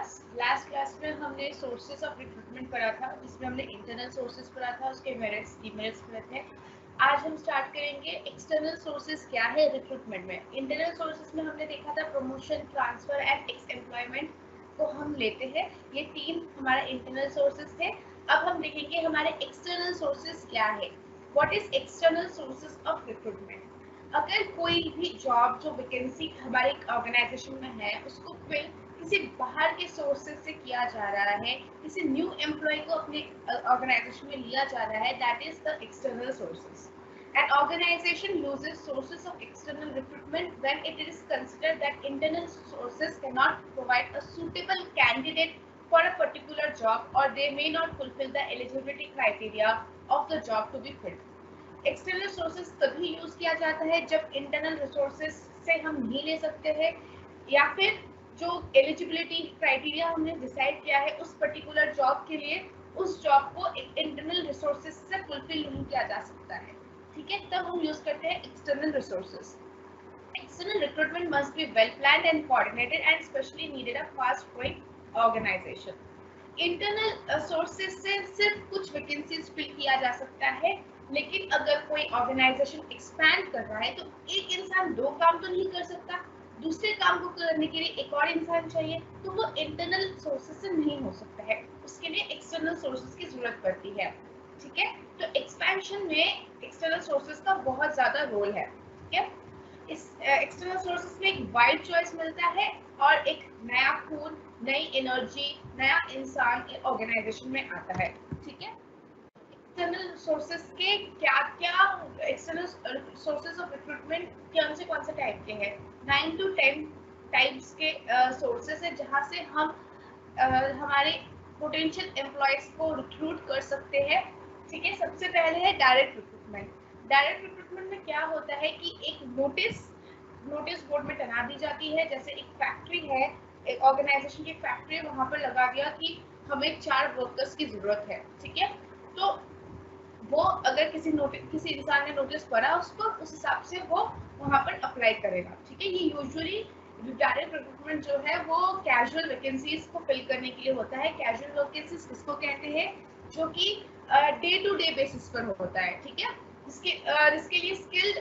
Last class में हमने sources of recruitment पढ़ा था, जिसमें हमने इंटरनल सोर्सेस पढ़ा था, उसके मेरिट्स डीमेरिट्स पढ़े थे। आज हम स्टार्ट करेंगे एक्सटर्नल सोर्सेस क्या है रिक्रूटमेंट में। इंटरनल सोर्सेस में हमने देखा था promotion, transfer and x employment को हम लेते हैं। ये 3 हमारा इंटरनल सोर्सेस थे। अब हम देखेंगे हमारे एक्सटर्नल सोर्सेस क्या है। What is external sources of recruitment? अगर कोई भी जॉब जो वैकेंसी हमारे ऑर्गेनाइजेशन में है उसको फिल किसी बाहर के सोर्सेज से किया जा रहा है, किसी न्यू एम्प्लॉय को अपने ऑर्गेनाइजेशन में लिया जा रहा है, that is the external sources. An organization uses sources of external recruitment when it is considered that internal sources cannot provide a suitable candidate for a particular job or they may not fulfill the eligibility criteria of the job to be filled. External sources तभी use किया जाता है जब internal resources से हम नहीं ले सकते हैं या फिर जो एलिजिबिलिटी क्राइटेरिया हमने डिसाइड किया है उस पर्टिकुलर जॉब के लिए, उस जॉब को इंटरनल रिसोर्सेज से फुलफिल नहीं किया जा सकता है। ठीक है, तब हम यूज करते हैं external resources. External recruitment must be well planned and coordinated and especially needed a fast growing organization. Internal sources से सिर्फ कुछ वैकेंसीज फिल किया जा सकता है, लेकिन अगर कोई ऑर्गेनाइजेशन एक्सपैंड कर रहा है तो एक इंसान 2 काम तो नहीं कर सकता, दूसरे काम को करने के लिए एक और इंसान चाहिए, तो वो इंटरनल सोर्सेज से नहीं हो सकता है, उसके लिए एक्सटर्नल सोर्सेज की जरूरत पड़ती है। ठीक है, तो एक्सपेंशन में एक्सटर्नल सोर्सेज का बहुत ज्यादा रोल है। ठीक है, इस एक्सटर्नल सोर्सेज में एक वाइड चॉइस मिलता है और एक नया खून, नई एनर्जी, नया इंसान ऑर्गेनाइजेशन में आता है। ठीक है, एक्सटर्नल सोर्सेज के क्या क्या एक्सटर्नल सोर्सेज ऑफ रिक्रूटमेंट कौन से टाइप के हैं? 9 to 10 टाइप्स के सोर्सेज है जहाँ से हम हमारे पोटेंशियल एम्प्लॉयज को रिक्रूट कर सकते हैं। ठीक है, सबसे पहले है डायरेक्ट रिक्रूटमेंट। डायरेक्ट रिक्रूटमेंट में क्या होता है कि एक नोटिस बोर्ड में टंगा दी जाती है, जैसे एक फैक्ट्री है, एक ऑर्गेनाइजेशन की फैक्ट्री है, वहां पर लगा दिया कि हमें 4 वर्कर्स की जरूरत है। ठीक है, तो वो अगर किसी इंसान ने नोटिस पढ़ा उसको, उस हिसाब से वो वहां पर अप्लाई करेगा। ठीक है, ये यूजुअली डायरेक्ट रिक्रूटमेंट जो है वो कैजुअल वैकेंसीज को फिल करने के लिए होता है। कैजुअल वैकेंसीज किसको कहते हैं? जो कि डे टू डे बेसिस पर होता है। ठीक है, जिसके लिए स्किल्ड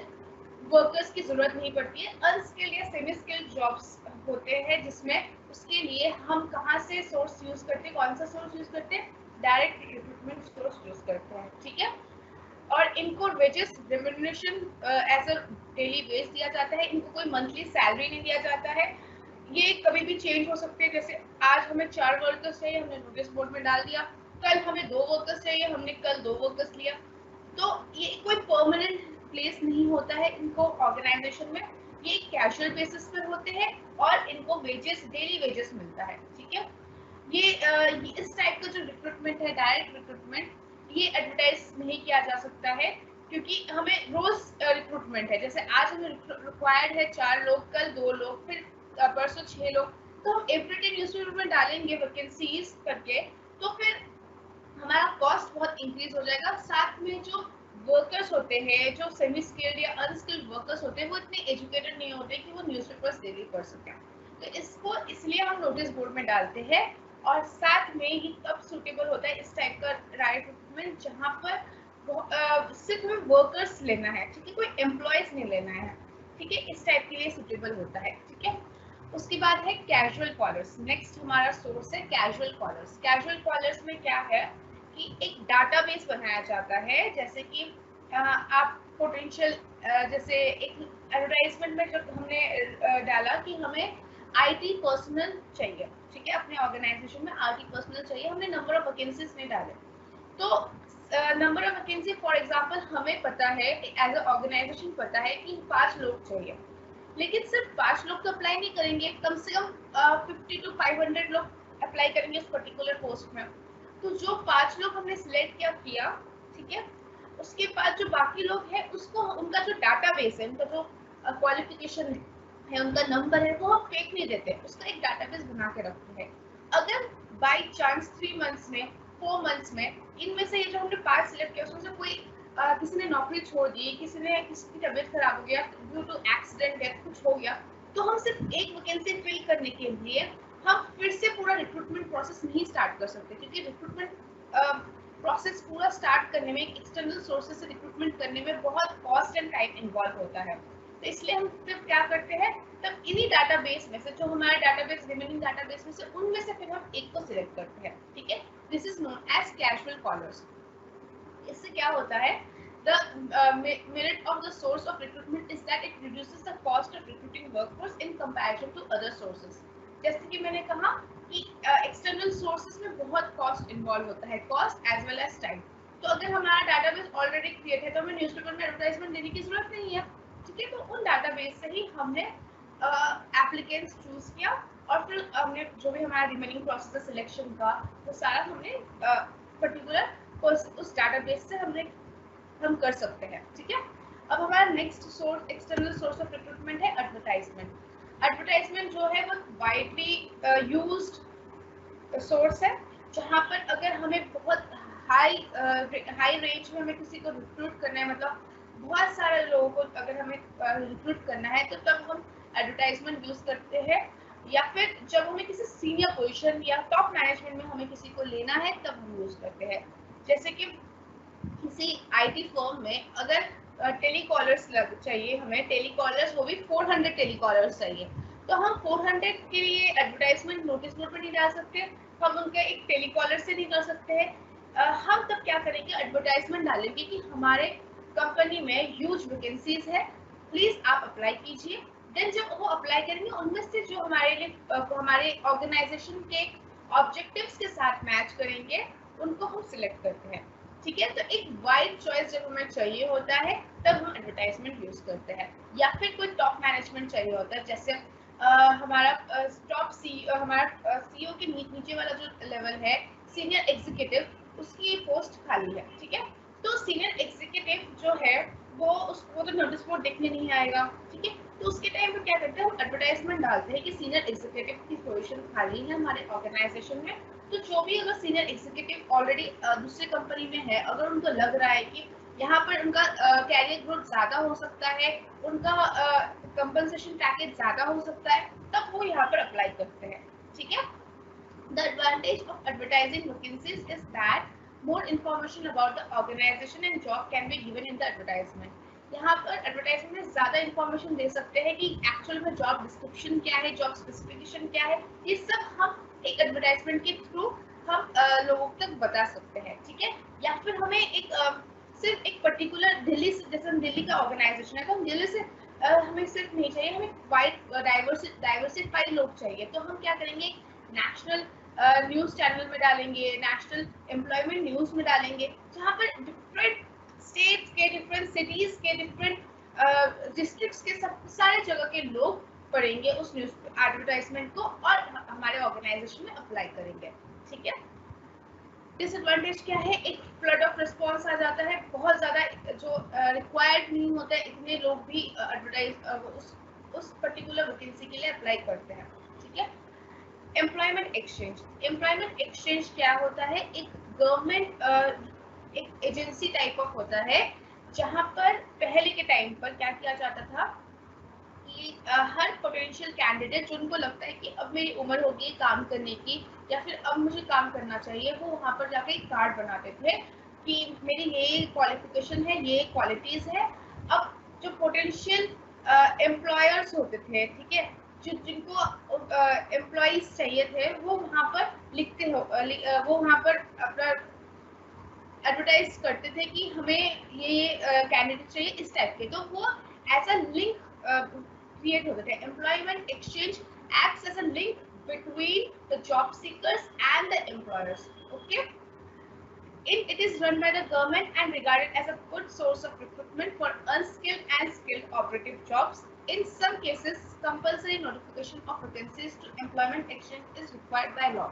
वर्कर्स की जरूरत नहीं पड़ती है। अनस्किल्ड या सेमी स्किल्ड जॉब्स होते हैं जिसमें उसके लिए हम कहाँ से सोर्स यूज करते हैं, कौन सा सोर्स यूज करते हैं? डायरेक्ट रिक्रूटमेंट सोर्स यूज करते हैं। ठीक है, और इनको wages remuneration as a daily wage दिया जाता है, इनको कोई मंथली सैलरी नहीं दिया जाता है। ये कभी भी चेंज हो सकते हैं, जैसे आज हमें 4 वर्कर्स चाहिए, हमने नोटिस बोर्ड में डाल दिया, कल हमें 2 वर्कर्स चाहिए, हमने कल 2 वर्कर्स लिया। तो ये कोई परमानेंट प्लेस नहीं होता है इनको ऑर्गेनाइजेशन में, ये कैजुअल बेसिस पर होते हैं और इनको वेजेस, डेली वेजेस मिलता है। ठीक है, ये इस टाइप का जो रिक्रूटमेंट है डायरेक्ट रिक्रूटमेंट, ये एडवर्टाइज नहीं किया जा सकता है क्योंकि हमें रोज रिक्रूटमेंट है, जैसे आज हमें रिक्वायर्ड है 4 लोग, कल 2 लोग, फिर परसों 6 लोग, तो हम एवरीडे न्यूज़पेपर में डालेंगे वैकेंसीज करके, तो फिर हमारा कॉस्ट बहुत इंक्रीज हो जाएगा। साथ में जो वर्कर्स होते हैं, जो सेमी स्किल्ड या अनस्किल्ड वर्कर्स होते हैं, वो इतने एजुकेटेड नहीं होते कि वो न्यूज़पेपर्स डेली पढ़ सकें। तो इसको इसलिए हम नोटिस बोर्ड में डालते हैं। और साथ में ही तब सूटेबल होता है इस टाइप का डायरेक्ट रिक्रूटमेंट जहाँ पर सिर्फ हमें वर्कर्स लेना है। ठीक है, कोई एम्प्लॉयज नहीं लेना है। ठीक है, इस टाइप के लिए सूटेबल होता है। ठीक है, उसके बाद है कैजुअल कॉलर्स। नेक्स्ट हमारा सोर्स है कैजुअल कॉलर्स। कैजुअल कॉलर्स में क्या है कि एक डाटाबेस बनाया जाता है, जैसे कि आप पोटेंशियल, जैसे एक एडवर्टाइजमेंट में जब हमने डाला कि हमें आईटी पर्सनल चाहिए। ठीक है, अपने ऑर्गेनाइजेशन में आईटी पर्सनल चाहिए, हमने नंबर ऑफ वैकेंसीज नहीं डाले, तो number of vacancy for example हमें पता है, एज अ ऑर्गेनाइजेशन पता है कि 5 लोग चाहिए, लेकिन सिर्फ 5 लोग तो अप्लाई नहीं करेंगे, कम से कम 50 to 500 लोग अप्लाई करेंगे उस पर्टिकुलर पोस्ट में। तो जो 5 लोग हमने सिलेक्ट किया, ठीक है, उसके बाद जो बाकी लोग हैं उसको, उनका जो डाटाबेस है, उनका जो क्वालिफिकेशन है, उनका नंबर है, वो हम फेक नहीं देते, उसका एक डाटाबेस बना के रखते हैं। अगर बाई चांस 3 मंथ्स में, 4 मंथ्स में इनमें से ये जो हमने 5 सिलेक्ट किया उसमें से कोई किसी ने नौकरी छोड़ दी, किसी की तबीयत खराब हो गया ड्यू टू एक्सीडेंट, डेथ कुछ हो गया, तो हम सिर्फ एक वैकेंसी फिल करने के लिए हम फिर से पूरा रिक्रूटमेंट प्रोसेस नहीं स्टार्ट कर सकते, क्योंकि रिक्रूटमेंट प्रोसेस पूरा स्टार्ट करने में, एक्सटर्नल सोर्सेज से रिक्रूटमेंट करने में बहुत कॉस्ट एंड टाइम इन्वॉल्व होता है। तो इसलिए हम फिर क्या करते हैं, तब इन्हीं डाटाबेस में से, जो हमारा डाटाबेस रिमेनिंग डाटाबेस में से, उनमें से फिर हम एक को सिलेक्ट करते हैं, ठीक है। This is known as casual callers. इससे क्या होता है, the merit of the source of recruitment is that it reduces the cost of recruiting workforce in comparison to other sources। जैसे कि मैंने कहा कि एक्सटर्नल सोर्सेज में बहुत कॉस्ट इन्वॉल्व होता है, cost as well as time. तो अगर हमारा डाटाबेस ऑलरेडी क्रिएट है तो हमें न्यूज़पेपर में एडवर्टाइजमेंट देने की जरूरत नहीं है, ठीक है। तो उन डाटाबेस से ही हमने एप्लीकेंट्स चूज किया, और फिर हमने जो भी हमारा रिमेनिंग प्रोसेस है सिलेक्शन का, वो सारा हमने पर्टिकुलर उस डाटाबेस से हम कर सकते हैं, ठीक है। अब हमारा next source, external source of recruitment है एडवर्टाइजमेंट। एडवर्टाइजमेंट जो है वो वाइडली यूज्ड सोर्स है, जहाँ पर अगर हमें बहुत हाई रेंज में हमें किसी को रिक्रूट करना है, मतलब बहुत सारे लोगों को अगर हमें रिक्रूट करना है, तो तब हम एडवर्टाइजमेंट यूज करते हैं। या फिर जब हमें किसी सीनियर पोजीशन या टॉप मैनेजमेंट में हमें किसी को लेना है, तब हम यूज करते हैं। जैसे कि किसी आईटी फर्म में अगर टेलीकॉलर्स चाहिए, हमें टेलीकॉलर्स, वो भी 400 टेलीकॉलर्स चाहिए, तो हम 400 के लिए एडवर्टाइजमेंट नोटिस बोर्ड पर नहीं डाल सकते, हम उनका एक टेलीकॉलर से नहीं कर सकते हैं। हम तब क्या करेंगे, एडवर्टाइजमेंट डालेंगे कि हमारे कंपनी में ह्यूज वैकेंसीज है, प्लीज आप अप्लाई कीजिए। देन जब वो अप्लाई करेंगे, उनमें से जो हमारे लिए हमारे ऑर्गेनाइजेशन के ऑब्जेक्टिव्स के साथ मैच करेंगे, उनको हम सिलेक्ट करते हैं, ठीक है। तो एक वाइड चॉइस जब हमें चाहिए होता है, तब हम एडवर्टाइजमेंट यूज करते हैं। या फिर कोई टॉप मैनेजमेंट चाहिए होता है, जैसे हमारा टॉप हमारा सीईओ के नीचे वाला जो लेवल है, सीनियर एग्जीक्यूटिव, उसकी पोस्ट खाली है, ठीक है। तो सीनियर एग्जीक्यूटिव जो है वो तो नोटिस बोर्ड देखने नहीं आएगा, ठीक है। तो उसके टाइम पे क्या करते हैं, हम एडवर्टाइजमेंट डालते हैं कि सीनियर एग्जीक्यूटिव की पोजीशन खाली है हमारे ऑर्गेनाइजेशन में। तो जो भी अगर सीनियर एग्जीक्यूटिव ऑलरेडी दूसरी कंपनी में है, अगर उनको लग रहा है कि यहाँ पर उनका कैरियर ग्रोथ ज्यादा हो सकता है, उनका कंपनसेशन पैकेज ज्यादा हो सकता है, तब वो यहाँ पर अप्लाई करते हैं, ठीक है। The advantage of advertising vacancies is that more information about the organization and job can be given in the advertisement। यहाँ पर एडवर्टाइजमेंट में ज्यादा इंफॉर्मेशन दे सकते हैं कि एक्चुअल में जॉब डिस्क्रिप्शन क्या है, जॉब स्पेसिफिकेशन क्या है, ये सब हम एक एडवर्टाइजमेंट के थ्रू हम लोगों तक बता सकते हैं, ठीक है। या फिर हमें एक सिर्फ एक पर्टिकुलर दिल्ली से, जैसे हम दिल्ली का ऑर्गेनाइजेशन है, तो हम दिल्ली से हमें सिर्फ नहीं चाहिए, हमें वाइड डाइवर्सिफाइड लोग चाहिए। तो हम क्या करेंगे, नेशनल न्यूज चैनल में डालेंगे, नेशनल एम्प्लॉयमेंट न्यूज में डालेंगे, जहाँ पर डिफरेंट स्टेट्स के, डिफरेंट सिटीज के, डिफरेंट डिस्ट्रिक्ट्स के सब सारे जगह के लोग पढ़ेंगे उस न्यूज एडवर्टाइजमेंट को और हमारे ऑर्गेनाइजेशन में अप्लाई करेंगे, ठीक है। डिसएडवांटेज क्या है, एक फ्लड ऑफ रिस्पॉन्स आ जाता है, बहुत ज्यादा जो रिक्वायर्ड नहीं होता है, इतने लोग भी एडवर्टाइज उस पर्टिकुलर वैकेंसी के लिए अप्लाई करते हैं, ठीक है। एम्प्लॉयमेंट एक्सचेंज, एम्प्लॉयमेंट एक्सचेंज क्या होता है, एक गवर्नमेंट एक एजेंसी टाइप ऑफ होता है, जहां पर पहले के टाइम पर क्या किया जाता था कि हर पोटेंशियल कैंडिडेट जिनको लगता है कि अब मेरी उम्र होगी काम करने की, या फिर अब मुझे काम करना चाहिए, वो वहां पर जाके एक कार्ड बनाते थे कि मेरी ये क्वालिफिकेशन है, ये क्वालिटीज है। अब जो पोटेंशियल एम्प्लॉयर्स होते थे, ठीक है, जिनको एम्प्लॉइज चाहिए थे, वो वहां पर लिखते हो वो वहां पर अपना एडवर्टाइज करते थे कि हमें ये कैंडिडेट चाहिए इस टाइप के, तो वो एज अ लिंक क्रिएट होते थे। Employment exchange acts as a link between the job seekers and the employers, okay. It is run by the government and regarded as a good source of recruitment for unskilled and skilled operative jobs. In some cases, compulsory notification of vacancies to employment exchange is required by law.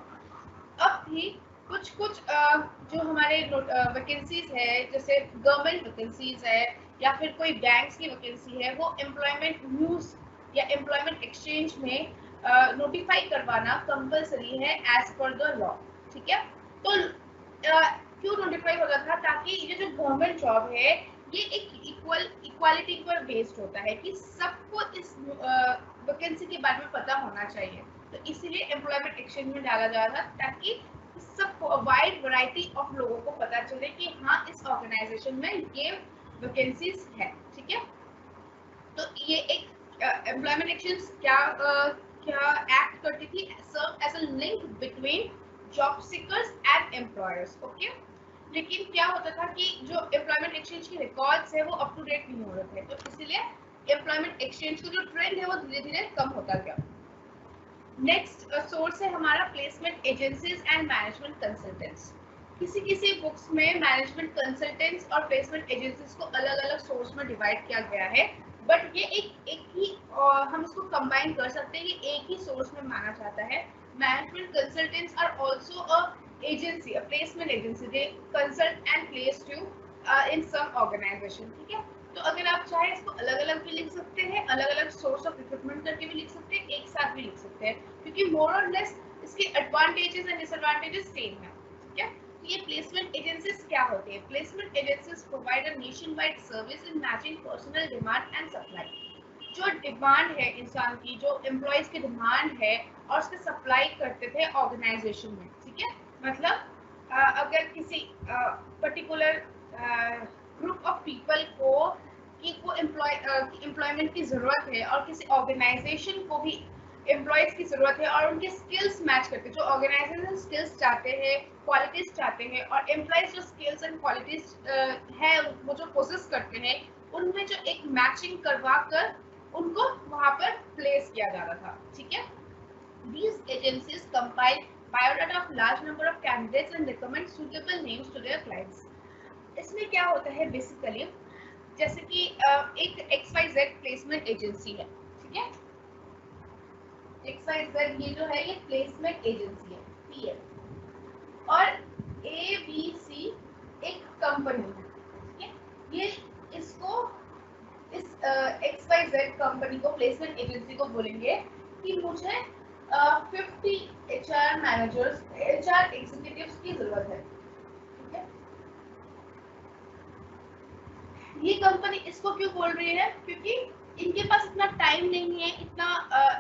अब भी कुछ जो हमारे vacancies है, जैसे government vacancies है या फिर कोई बैंक्स की वैकेंसी है, वो एम्प्लॉयमेंट न्यूज या एम्प्लॉयमेंट एक्सचेंज में नोटिफाई करवाना कंपलसरी है एज पर द लॉ, ठीक है। तो क्यों नोटिफाई होता था, ताकि ये जो गवर्नमेंट जॉब है ये एक इक्वालिटी पर बेस्ड होता है कि सबको इस वैकेंसी के बारे में पता होना चाहिए, तो इसीलिए एम्प्लॉयमेंट एक्सचेंज में डाला जा रहा था, ताकि सब वाइड वैरायटी ऑफ लोगों को पता चले कि हाँ इस ऑर्गेनाइजेशन में ये वैकेंसीज है। ठीक है, तो ये एक एम्प्लॉयमेंट एक्सचेंज क्या एक्ट करती थी, serve as a link between job seekers and employers. Okay, लेकिन क्या होता था कि जो एम्प्लॉयमेंट एक्सचेंज के रिकॉर्ड्स है वो अप टू डेट नहीं हो रहे थे, तो इसीलिए एम्प्लॉयमेंट एक्सचेंज का जो ट्रेंड है वो धीरे धीरे कम होता गया। नेक्स्ट सोर्स है हमारा placement agencies and management consultants. किसी किसी बुक्स में मैनेजमेंट कंसल्टेंट्स और प्लेसमेंट एजेंसीज को अलग अलग सोर्स में डिवाइड किया गया है, बट ये एक ही हम इसको कंबाइन कर सकते हैं, ये एक ही सोर्स में माना जाता है। Management consultants are also a agency, a placement agency, they consult and place you in some organization. ठीक है, तो अगर आप चाहे इसको अलग अलग भी लिख सकते हैं, अलग अलग सोर्स ऑफ रिक्रूटमेंट करके भी लिख सकते हैं, एक साथ भी लिख सकते हैं, क्योंकि मोर और लेस इसके एडवांटेजेस एंड डिसएडवांटेजेस सेम है। ठीक है, तो ये प्लेसमेंट एजेंसीज क्या होती है? Placement agencies provide a nation wide service in matching personal demand and supply. जो डिमांड है इंसान की, जो एम्प्लॉयज की डिमांड है, और उसके सप्लाई करते थे ऑर्गेनाइजेशन में। ठीक है, मतलब अगर किसी पर्टिकुलर ग्रुप ऑफ पीपल को कि को एम्प्लॉयमेंट की ज़रूरत है, और किसी ऑर्गेनाइजेशन को भी एम्प्लॉयज़ की ज़रूरत है, और उनके स्किल्स मैच करते हैं, जो ऑर्गेनाइजेशन स्किल्स चाहते हैं, क्वालिटीज़ चाहते हैं, और एम्प्लॉयज़ जो स्किल्स एंड क्वालिटीज़ है वो जो पोजेस करते हैं, उनमें जो एक मैचिंग करवा कर उनको वहाँ पर प्लेस किया जा रहा था। ठीक है, these agencies compile biodata of large number of candidates and recommend suitable names to their clients. इसमें क्या होता है बेसिकली, जैसे कि एक XYZ प्लेसमेंट एजेंसी है। ठीक है, XYZ ये जो है ये प्लेसमेंट एजेंसी है, PL, और ABC एक कंपनी है। ठीक है, ये इसको इस XYZ कंपनी को, प्लेसमेंट एजेंसी को बोलेंगे कि मुझे 50 HR मैनेजर्स, HR एग्जीक्यूटिव्स की जरूरत है। ठीक है, ये कंपनी इसको क्यों बोल रही है? क्योंकि इनके पास इतना टाइम नहीं है, इतना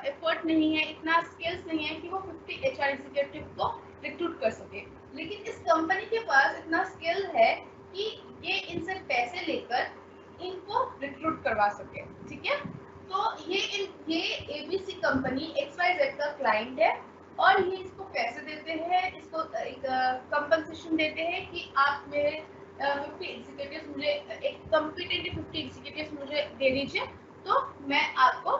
एफर्ट नहीं है, इतना स्किल्स नहीं है कि वो 50 HR एग्जीक्यूटिव को रिक्रूट कर सके, लेकिन इस कंपनी के पास इतना स्किल है कि ये इनसे पैसे लेकर इनको रिक्रूट करवा सके। ठीक है, तो ये ABC कंपनी XYZ का क्लाइंट है, और ये इसको पैसे देते हैं, इसको एक कंपनसेशन देते हैं कि आप मेरे 50 एग्जीक्यूटिव्स मुझे, एक कॉम्पिटेंट 50 एग्जीक्यूटिव्स मुझे दे दीजिए, तो मैं आपको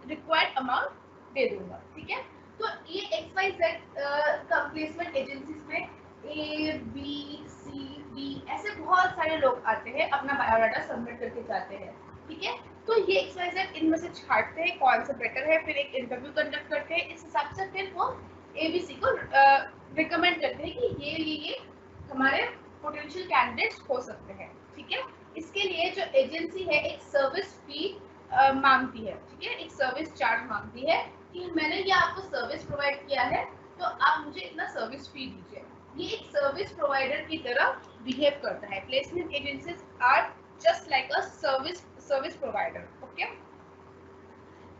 रिक्वायर्ड अमाउंट दे दूंगा। ठीक है, तो ये XYZ प्लेसमेंट एजेंसीज में ABCD ऐसे बहुत सारे लोग आते हैं, अपना बायोडाटा सबमिट करके जाते हैं। ठीक है, तो ये XYZ इनमें से छांटते हैं कौन सा बेटर है, फिर एक इंटरव्यू कंडक्ट करते हैं, इस हिसाब से फिर वो ABC को रिकमेंड करते हैं कि ये हमारे पोटेंशियल कैंडिडेट्स हो सकते हैं। ठीक है, इसके लिए जो एजेंसी है एक सर्विस फी मांगती है। ठीक है, एक सर्विस चार्ज मांगती है कि मैंने ये आपको सर्विस प्रोवाइड किया है, तो आप मुझे इतना सर्विस फी दीजिए। ये एक सर्विस प्रोवाइडर की तरह बिहेव करता है। Placement agencies are just like a service provider. Okay,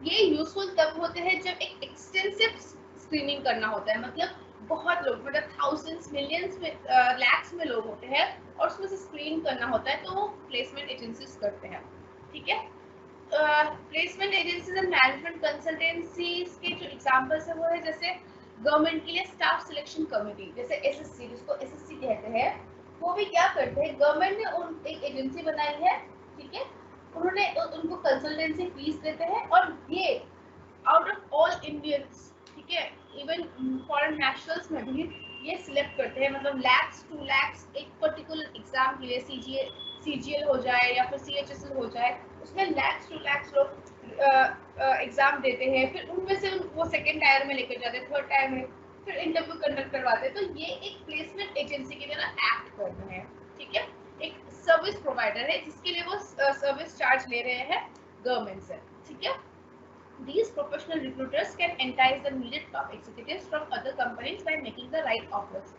ये यूजफुल तब होते हैं जब एक एक्सटेंसिव स्क्रीनिंग करना होता है, मतलब बहुत लोग, मतलब थाउजेंड्स, मिलियंस में, लैक्स में लोग होते हैं, और उसमें से स्क्रीन करना होता है, तो वो प्लेसमेंट एजेंसीज करते हैं। ठीक है, placement agencies and management consultancies के जो एग्जांपल्स है वो है, जैसे गवर्नमेंट के लिए स्टाफ सिलेक्शन कमेटी, जैसे SSC, जिसको SSC कहते हैं, वो भी क्या करते हैं, गवर्नमेंट ने एक एजेंसी बनाई है। ठीक है, उन्होंने उनको कंसल्टेंसी फीस देते हैं, और ये आउट ऑफ ऑल इंडियंस, ठीक है, इवन फॉरेन नेशनल्स में भी ये सिलेक्ट करते हैं, मतलब लैक्स 2 लैक्स एक पर्टिकुलर एग्जाम के लिए, CGL हो जाए या फिर CHSL हो जाए, उसमें लैक्स 2 लैक्स लोग एग्जाम देते हैं, फिर उनमें से वो सेकेंड टायर में लेकर जाते हैं, थर्ड टायर में फिर इंटरव्यू कंडक्ट करवाते हैं। तो ये एक प्लेसमेंट एजेंसी की तरह एक्ट कर रहे हैं। ठीक है, एक सर्विस प्रोवाइडर है जिसके लिए वो सर्विस चार्ज ले रहे हैं गवर्नमेंट से। ठीक है, these professional recruiters can entice the needed top executives from other companies by making the right offers.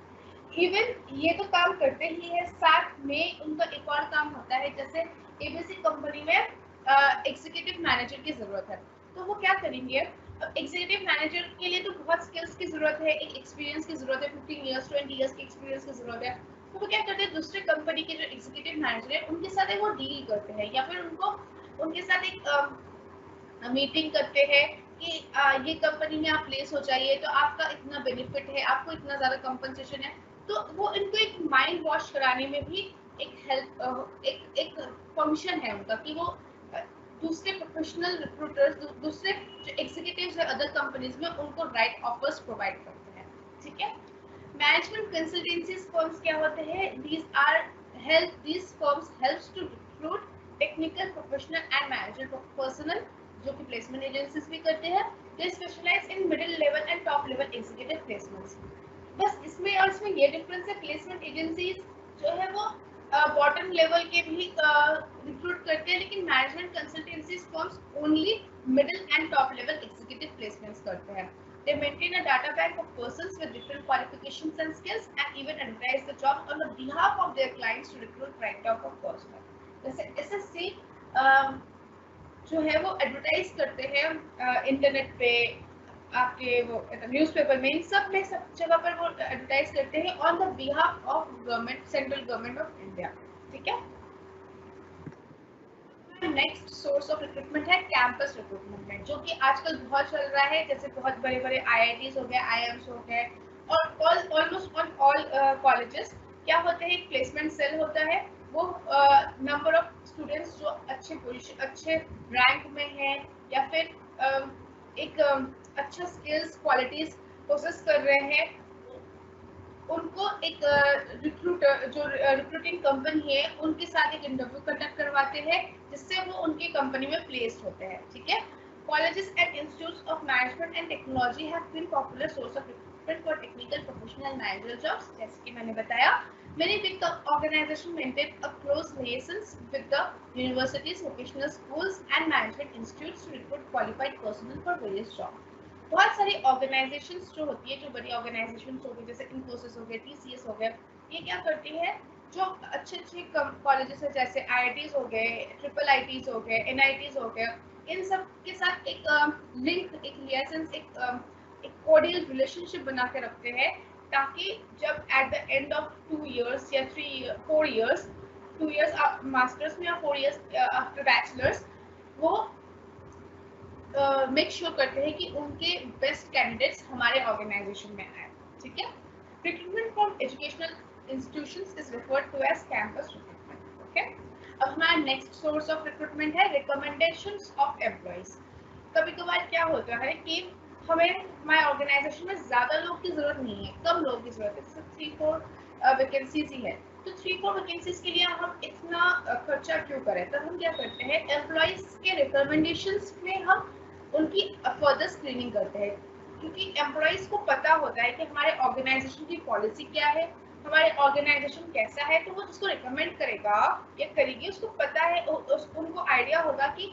Even ये तो काम करते ही है, साथ में उनका एक और काम होता है, जैसे ABC कंपनी में एग्जीक्यूटिव मैनेजर की जरूरत है, तो वो क्या करेंगे, एग्जीक्यूटिव मैनेजर के लिए तो बहुत स्किल्स की जरूरत है, एक एक्सपीरियंस की जरूरत है, 15 इयर्स 20 इयर्स की एक्सपीरियंस की जरूरत है। तो वो क्या करते हैं, दूसरे कंपनी के जो एग्जीक्यूटिव मैनेजर है उनके साथ वो डील करते हैं, या फिर उनको उनके साथ एक मीटिंग करते हैं कि ये कंपनी में आप प्लेस हो जाइए तो आपका इतना बेनिफिट है, आपको इतना ज़्यादा कंपनसेशन है। तो वो इनको एक माइंड वॉश कराने में भी एक हेल्प, एक एक फंक्शन है उनका कि वो दूसरे प्रोफेशनल रिक्रूटर्स, दूसरे जो एग्जीक्यूटिव्स है अदर कंपनीज में, उनको राइट ऑफर्स प्रोवाइड करते हैं। ठीक है। मैनेजमेंट कंसल्टेंसी फर्म्स क्या होते हैं, these firms helps to recruit technical professional and manager personnel, जो कि प्लेसमेंट एजेंसीज भी करते हैं। They specialise in middle level and top level executive placements. बस इसमें और इसमें ये डिफरेंस है, प्लेसमेंट एजेंसीज जो है वो बॉटम लेवल के भी रिक्रूट करते हैं, लेकिन management consultancy firms only middle and top level executive placements करते हैं। They maintain a data bank of persons with different qualifications and skills, and even advertise the jobs on the behalf of their clients to recruit right top of personnel. जैसे SSC जो है वो advertise करते हैं internet पे, आपके वो newspaper में, इन सब में, सब जगह पर वो एडवर्टाइज करते हैं on the behalf of government, central government of India. ठीक है। नेक्स्ट सोर्स ऑफ रिक्रूटमेंट है कैंपस रिक्रूटमेंट, जो कि आजकल बहुत चल रहा है। जैसे बहुत बड़े बड़े आईआईटीज हो गए, आईआईएम्स हो गए, और ऑलमोस्ट ऑन ऑल कॉलेजेस क्या होते हैं, एक प्लेसमेंट सेल होता है। वो नंबर ऑफ स्टूडेंट्स जो अच्छे पोजीशन, अच्छे रैंक में है, या फिर एक अच्छा स्किल्स क्वालिटीज प्रोसेस कर रहे हैं, उनको एक रिक्रूटर, जो रिक्रूटिंग कंपनी है, उनके साथ एक इंटरव्यू कंडक्ट करवाते हैं, जिससे वो उनकी कंपनी में प्लेस्ड होते हैं। ठीक है। Colleges and institutes of management and technology have been popular source of recruitment for technical professional and manager jobs, जैसे कि मैंने बताया। Many big organizations maintain a close liaisons with the universities, vocational schools, and management institutes to recruit qualified personnel for various jobs. बहुत सारी organisations जो होती है, जो बड़ी ऑर्गेनाइजेशंस हो गई, जैसे इन्फोसिस हो गए, टीसीएस हो गए, ये क्या करती है, जो अच्छे अच्छे कॉलेजेस है, जैसे आईआईटीज हो गए, ट्रिपल आईटीज हो गए, एनआईटीज हो गए, इन सब के साथ एक लिंक, एक लिएशन, एक कोडियल रिलेशनशिप बना के रखते हैं, ताकि जब at the end of 2 years या 4 इयर्स, 2 इयर्स मास्टर्स में या 4 इयर्स आफ्टर बैचलर्स, वो मेक श्योर करते हैं कि उनके बेस्ट कैंडिडेट्स हमारे ऑर्गेनाइजेशन में आए। ठीक है। Recruitment from educational institutions is referred to as campus recruitment. Okay. अब हमारा नेक्स्ट सोर्स ऑफ रिक्रूटमेंट है रिकमेंडेशंस ऑफ एम्प्लॉइज। कभी कभार क्या होता है कि हमें, हमारे ऑर्गेनाइजेशन में ज़्यादा लोग की ज़रूरत नहीं है, कम लोग की ज़रूरत है, सिर्फ 3-4 वैकेंसीज ही है। तो 3-4 वैकेंसीज के लिए हम इतना खर्चा क्यों करें? तब हम क्या करते हैं, एम्प्लॉइज के रिकमेंडेशंस में हम उनकी फर्दर स्क्रीनिंग करते हैं, क्योंकि एम्प्लॉइज को पता होता है कि हमारे ऑर्गेनाइजेशन की पॉलिसी क्या है, हमारे ऑर्गेनाइजेशन कैसा है, तो वो जिसको रिकमेंड करेगा या करेगी उसको पता है, उनको आइडिया होगा कि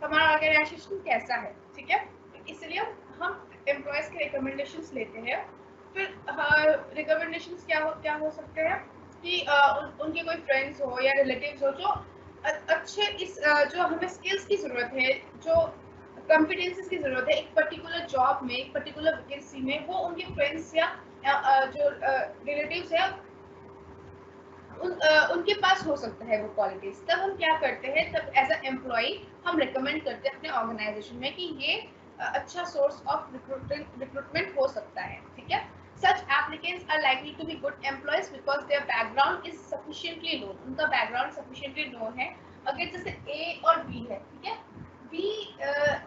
हमारा ऑर्गेनाइजेशन कैसा है। ठीक है। इसलिए हम एम्प्लॉयज के रिकमेंडेशंस लेते हैं। फिर रिकमेंडेशंस क्या हो सकते हैं कि उनके कोई फ्रेंड्स हो या रिलेटिव्स हो, जो अच्छे इस जो हमें स्किल्स की ज़रूरत है, जो कॉम्पिटेंसीज की ज़रूरत है एक पर्टिकुलर जॉब में, एक पर्टिकुलर वैकेंसी में, वो उनके फ्रेंड्स या जो रिलेटिव्स है उनके पास हो सकता है वो क्वालिटीज। तब हम क्या करते हैं, तब एज अ एम्प्लॉय हम रिकमेंड करते हैं अपने ऑर्गेनाइजेशन में कि ये अच्छा सोर्स ऑफ रिक्रूटमेंट हो सकता है। ठीक है। Such applicants are likely to be good employees because their background is sufficiently known. उनका background sufficiently known है। अगर जैसे A और B है, ठीक है, B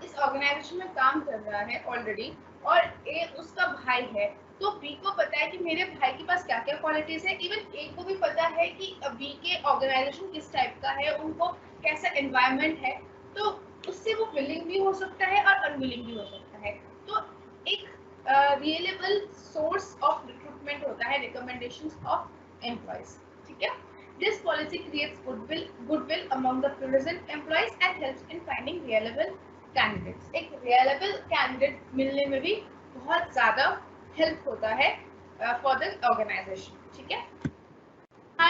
इस ऑर्गेनाइजेशन में काम कर रहा है ऑलरेडी, और A उसका भाई है, तो बी को पता है कि मेरे भाई के पास क्या क्या क्वालिटीज है, इवन ए को भी पता है कि बी के ऑर्गेनाइजेशन किस टाइप का है, उनको कैसा एनवायरनमेंट है, तो उससे वो विलिंग भी हो सकता है और अनविलिंग भी हो सकता है। तो एक रियलेबल सोर्स ऑफ रिक्रूटमेंट होता है रिकमेंडेशंस ऑफ एम्प्लॉयज। ठीक है। This policy creates goodwill among the present employees and helps in finding reliable candidates. एक रियलेबल कैंडिडेट मिलने में भी बहुत ज़्यादा हेल्प होता है फॉर द ऑर्गेनाइजेशन। ठीक है।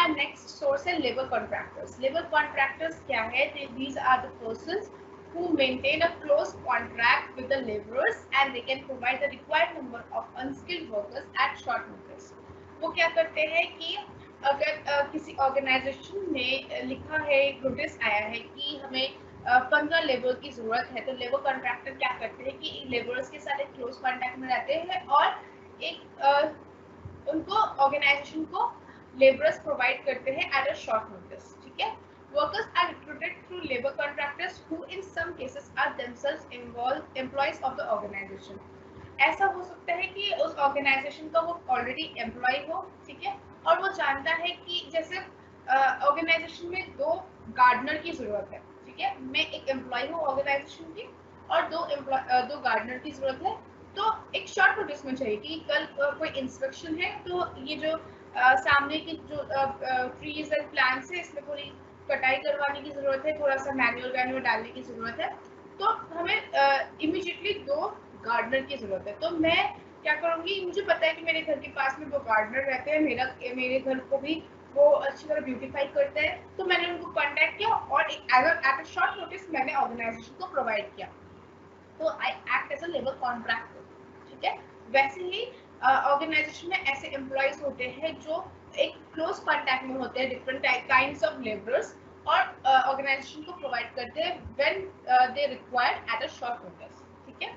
नेक्स्ट सोर्स है लेबर कॉन्ट्रैक्टर्स। लेबर कॉन्ट्रैक्टर्स क्या है? These are the persons who maintain a close contract with the laborers and they can provide the required number of unskilled workers at short notice. वो क्या करते हैं कि अगर किसी ऑर्गेनाइजेशन में लिखा है, नोटिस आया है कि हमें 15 लेबर की जरूरत है, तो लेबर कॉन्ट्रैक्टर क्या करते हैं कि लेबरर्स के साथ एक क्लोज कॉन्टैक्ट में रहते हैं और एक उनको ऑर्गेनाइजेशन को लेबरर्स प्रोवाइड करते हैं एट अ शॉर्ट नोटिस, ठीक है। Workers are recruited through labour contractors who in some cases are themselves involve employees of the organization. ऐसा हो सकता है कि उस ऑर्गेनाइजेशन का वो ऑलरेडी एम्प्लॉय हो, ठीक है, और वो जानता है कि जैसे ऑर्गेनाइजेशन में 2 गार्डनर की जरूरत है, ठीक है, मैं एक एम्प्लॉय हूँ ऑर्गेनाइजेशन की और 2 गार्डनर की जरूरत है, तो एक शॉर्ट नोटिस में चाहिए कि कल कोई इंस्पेक्शन है, तो ये जो सामने की जो ट्रीज एंड प्लांट्स है इसमें थोड़ी कटाई करवाने की जरूरत है, थोड़ा सा मैन्युअल डालने की जरूरत है, तो हमें इमीडिएटली 2 गार्डनर की जरूरत है। तो मैं क्या करूँगी, मुझे पता है कि मेरे घर के पास में 2 गार्डनर रहते हैं, मेरे घर को भी वो अच्छी तरह ब्यूटीफाई करते हैं, तो मैंने उनको कांटेक्ट किया और एट अ शॉर्ट नोटिस मैंने ऑर्गेनाइजेशन को प्रोवाइड किया, तो I act as a labour contractor, ठीक है। वैसे ही ऑर्गेनाइजेशन में ऐसे एम्प्लॉयज होते हैं जो एक क्लोज कॉन्टैक्ट में होते हैं डिफरेंट काइंड्स ऑफ लेबरर्स और ऑर्गेनाइजेशन को प्रोवाइड करते हैं when they required at a short notice, ठीक है।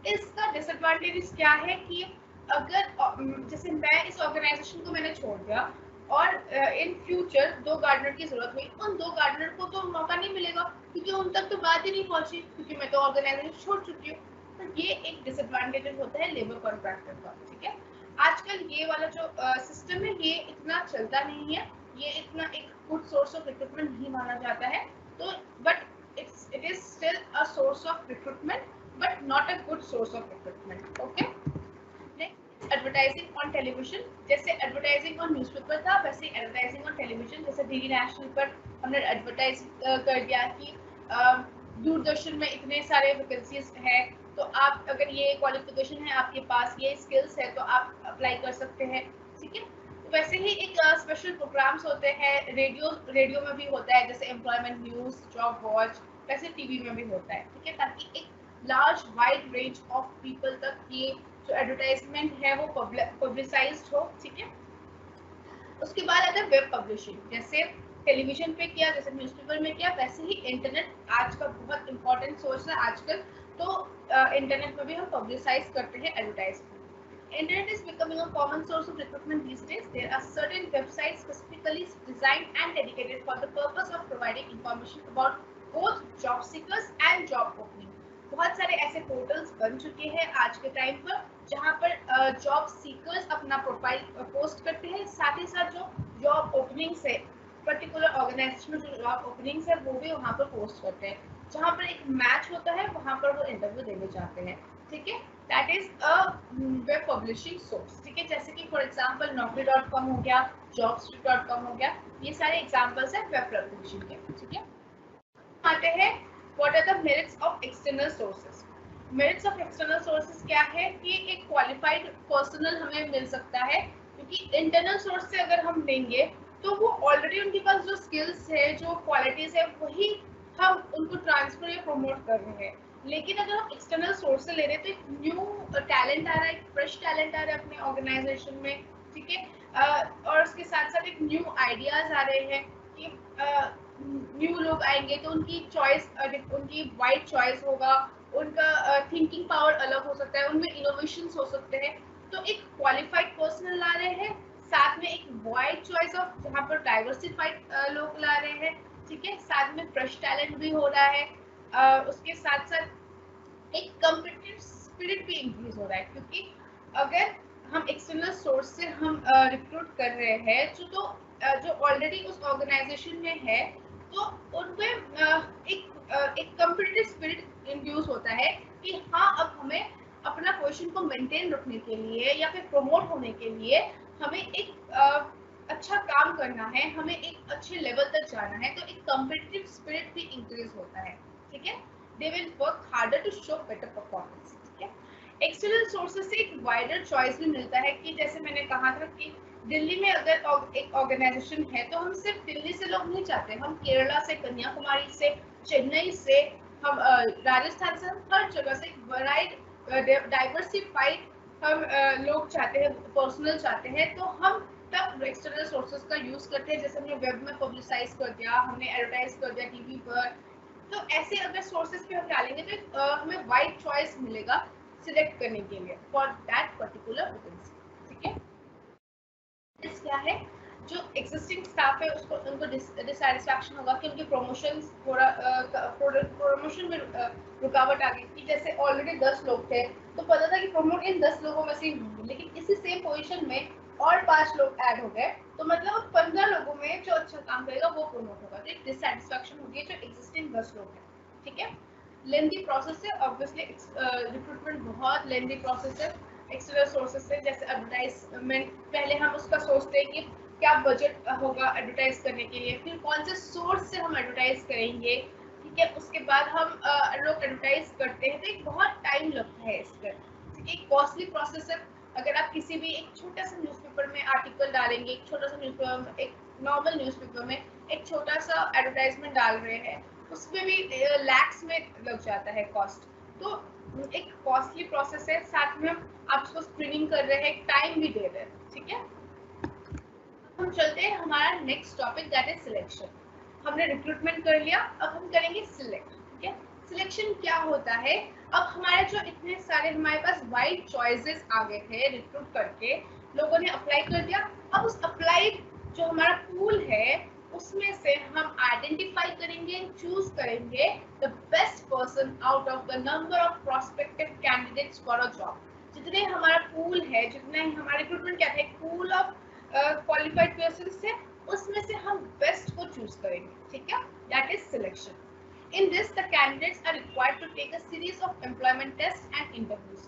इसका डिसएडवांटेजेस क्या है कि अगर जैसे मैं इस ऑर्गेनाइजेशन को मैंने छोड़ दिया और इन फ्यूचर 2 गार्डनर की जरूरत हुई, उन 2 गार्डनर को तो मौका नहीं मिलेगा क्योंकि उन तक तो बात ही नहीं पहुंची, क्योंकि मैं तो ऑर्गेनाइजेशन छोड़ चुकी हूँ। तो ये एक डिसएडवांटेज होता है लेबर कॉन्ट्रैक्टर का, ठीक है। आजकल ये वाला जो सिस्टम है ये इतना चलता नहीं है, ये इतना एक गुड सोर्स ऑफ रिक्रूटमेंट नहीं माना जाता है, तो but it is still a source of recruitment but not a good source of recruitment, okay. Next, advertising on television, जैसे advertising on newspaper था वैसे advertising on television, जैसे डीडी नेशनल पर हमने एडवर्टाइज कर दिया कि दूरदर्शन में इतने सारे वैकेंसीज है, तो आप अगर ये क्वालिफिकेशन है आपके पास, ये स्किल्स है, तो आप अप्लाई कर सकते हैं, ठीक है। तो वैसे ही एक स्पेशल प्रोग्राम्स होते हैं, रेडियो में भी होता है, जैसे एम्प्लॉयमेंट न्यूज, जॉब वॉच, वैसे टीवी में भी होता है, ठीक है, ताकि एक large wide range of people तक ये जो एडवर्टाइजमेंट है वो पब्लिसाइज्ड हो, ठीक है। उसके बाद आता है वेब पब्लिशिंग, जैसे टेलीविजन पे किया, जैसे न्यूज़पेपर में किया, वैसे ही इंटरनेट आज का बहुत इंपॉर्टेंट सोर्स है आजकल, तो इंटरनेट में भी हम पब्लिसाइज करते हैं advertisement. Internet is becoming a common source of recruitment these days. There are certain websites specifically designed and dedicated for the purpose of providing information about both job seekers and job opening. बहुत सारे ऐसे portals बन चुके हैं आज के time पर जहाँ पर जॉब सीकर्स अपना प्रोफाइल पोस्ट करते हैं, साथ ही साथ जो जॉब ओपनिंग्स है, पर्टिकुलर ऑर्गेनाइजेशन में जो जॉब ओपनिंग्स है वो भी वहाँ पर पोस्ट करते हैं, जहाँ पर एक मैच होता है वहाँ पर वो इंटरव्यू देने जाते हैं, ठीक है। That is a web publishing source, ठीक है, जैसे कि फॉर एग्जांपल naukri.com हो गया, jobstreet.com हो गया, ये सारे एग्जांपल्स हैं वेब पब्लिशिंग के, ठीक है। आते हैं what are the merits of external sources. Merits of external sources क्या है कि एक क्वालिफाइड पर्सनल हमें मिल सकता है, क्योंकि इंटरनल सोर्स से अगर हम लेंगे तो वो ऑलरेडी उनके पास जो स्किल्स है, जो क्वालिटीज है, वही हम उनको ट्रांसफर या प्रमोट कर रहे हैं। लेकिन अगर हम एक्सटर्नल सोर्स से ले रहे हैं तो एक न्यू टैलेंट आ रहा है, एक फ्रेश टैलेंट आ रहा है अपने ऑर्गेनाइजेशन में, ठीक है, और उसके साथ साथ एक न्यू आइडियाज आ रहे हैं कि न्यू लोग आएंगे तो उनकी चॉइस, उनकी वाइड चॉइस होगा, उनका थिंकिंग पावर अलग हो सकता है, उनमें इनोवेशंस हो सकते हैं, तो एक क्वालिफाइड पर्सन ला रहे हैं, साथ में एक वाइड चॉइस ऑफ जहाँ पर डाइवर्सिफाइड लोग ला रहे हैं, ठीक है, साथ में फ्रेश टैलेंट भी हो रहा है, उसके साथ साथ एक कॉम्पिटिटिव स्पिरिट भी इंक्रीज हो रहा है, क्योंकि अगर हम एक्सटर्नल सोर्स से हम रिक्रूट कर रहे हैं जो ऑलरेडी उस ऑर्गेनाइजेशन में है, तो उनमें एक कॉम्पिटिटिव स्पिरिट इंड्यूस होता है कि हाँ अब हमें अपना पोजीशन को मेंटेन रखने के लिए या फिर प्रमोट होने के लिए हमें एक अच्छा काम करना है, हमें एक अच्छे लेवल तक जाना है, तो एक कॉम्पिटिटिव स्पिरिट भी इंक्रीज होता है, ठीक है। They will work harder to show better performance, ठीक है। एक्सटर्नल सोर्सेज से एक वाइडर चॉइस भी मिलता है कि जैसे मैंने कहा था कि दिल्ली में अगर एक ऑर्गेनाइजेशन है तो हम सिर्फ दिल्ली से लोग नहीं चाहते, हम केरला से, कन्याकुमारी से, चेन्नई से, हम राजस्थान से हम हर जगह से वराइड डाइवर्सिफाइड हम लोग चाहते हैं, पर्सनल चाहते हैं, तो हम तब एक्सटर्नल सोर्सेज का यूज करते हैं। जैसे हमने वेब में पब्लिसाइज कर दिया, हमने एडवर्टाइज कर दिया टीवी पर, तो ऐसे अगर सोर्सेज पे हम डालेंगे तो हमें वाइड चॉइस मिलेगा सिलेक्ट करने के लिए फॉर दैट पर्टिकुलर वैकेंसी। ठीक है, इस क्या है, जो एग्जिस्टिंग स्टाफ है उसको उनको डिससैटिस्फैक्शन होगा कि उनके प्रमोशन थोड़ा प्रमोशन में रुकावट आ गई कि जैसे ऑलरेडी 10 लोग थे तो पता था कि प्रमोट इन 10 लोगों में से ही होंगे, लेकिन इसी सेम पोजीशन में और 5 लोग ऐड हो गए, तो मतलब 15 लोगों में जो अच्छा काम करेगा वो प्रमोट होगा। तो एक डिससैटिस्फैक्शन होगी जो एग्जिस्टिंग 10 लोग हैं। ठीक है, लेंथी प्रोसेस है ऑब्वियसली, रिक्रूटमेंट बहुत लेंथी प्रोसेस है। एक्सटर्नल सोर्सेज से जैसे एडवर्टाइजमेंट, पहले हम उसका सोचते हैं कि क्या बजट होगा एडवर्टाइज करने के लिए, फिर कौन से सोर्स से हम एडवर्टाइज करेंगे। ठीक है, उसके बाद हम लोग एडवर्टाइज करते हैं तो एक बहुत टाइम लगता है इस पर। ठीक है, कॉस्टली प्रोसेस है। अगर आप किसी भी एक छोटा सा न्यूज़पेपर में आर्टिकल डालेंगे, एक छोटा सा न्यूज़पेपर, एक नॉर्मल न्यूज़पेपर में एक छोटा सा एडवर्टाइजमेंट डाल रहे हैं, उसमें भी लैक्स में लग जाता है कॉस्ट। तो एक कॉस्टली प्रोसेस है, साथ में आप उसको स्क्रीनिंग कर रहे हैं, टाइम भी दे रहे हैं। ठीक है, हम चलते हैं हमारा next topic that is selection. हमने रिक्रूटमेंट कर लिया, अब हम करेंगे सिलेक्ट। ठीक है, सिलेक्शन क्या होता है, अब हमारे जो इतने सारे हमारे पास वाइड चॉइसेस आ गए थे रिक्रूट करके, लोगों ने अप्लाई कर दिया, अब उस अप्लाइड जो हमारा पूल है उसमें से हम आइडेंटिफाई करेंगे, चूज करेंगे the best person out of the number of prospective candidates for a job. जितने हमारा पूल है, जितना ही हमारा रिक्रूटमेंट क्या है, पूल ऑफ क्वालिफाइड पर्सन से, उसमें से हम बेस्ट को चूज करेंगे। ठीक है, that is selection. In this, the candidates are required to take a series of employment tests and interviews.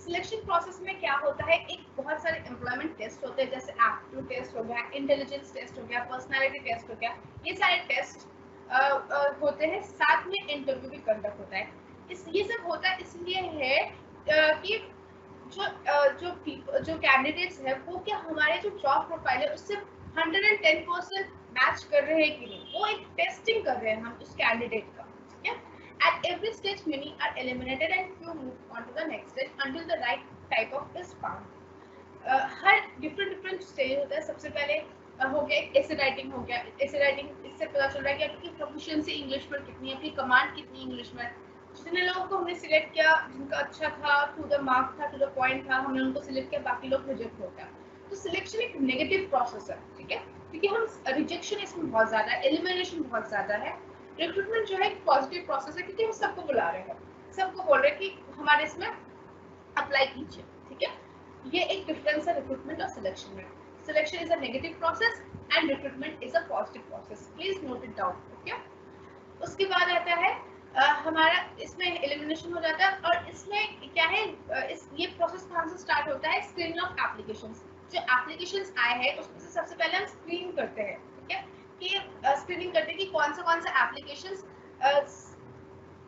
Selection process में क्या होता है, एक बहुत सारे एम्प्लॉयमेंट टेस्ट होते हैं, जैसे एप्टीट्यूड टेस्ट हो गया, इंटेलिजेंस टेस्ट हो गया, पर्सनालिटी टेस्ट हो गया, ये सारे टेस्ट होते हैं, साथ में इंटरव्यू भी कंडक्ट होता है। ये सब होता है इसलिए है कि जो कैंडिडेट्स है वो क्या हमारे जो जॉब प्रोफाइल है उससे 110% मैच कर रहे हैं कि नहीं, वो एक टेस्टिंग कर रहे हैं हम उस कैंडिडेट का। ठीक है, at every stage many are eliminated and few move on to the next stage until the right type of is found. Her different stage होता है। सबसे पहले हो गया एसे राइटिंग, हो गया एसे राइटिंग, इससे पता चल रहा है कि आपकी प्रोफिशिएंसी इंग्लिश में कितनी है, आपकी कमांड कितनी इंग्लिश में। जितने लोगों को हमने सिलेक्ट किया, जिनका अच्छा था, टू द मार्क था, टू द पॉइंट था, हमने उनको सिलेक्ट किया, बाकी लोग रिजेक्ट हो गया। तो सिलेक्शन एक नेगेटिव प्रोसेस है। ठीक है, क्योंकि हम रिजेक्शन इसमें बहुत ज्यादा है, एलिमिनेशन बहुत ज्यादा है। रिक्रूटमेंट जो है एक पॉजिटिव प्रोसेस है, क्योंकि हम सबको बुला रहे हैं, सबको बोल रहे हैं कि हमारे इसमें अप्लाई कीजिए। ठीक है, ये एक डिफरेंस है रिक्रूटमेंट और सिलेक्शन में। Selection is a negative process and recruitment is a positive process, please note it down. Okay, उसके बाद आता है हमारा इसमें एलिमिनेशन हो जाता है, और इसमें क्या है, ये प्रोसेस कहाँ से स्टार्ट होता है, स्क्रीनिंग ऑफ एप्लीकेशंस। जो एप्लीकेशंस आए हैं उसमें से सबसे पहले हम स्क्रीन करते हैं। ठीक है, कि स्क्रीनिंग करते हैं कि कौन सा एप्लीकेशंस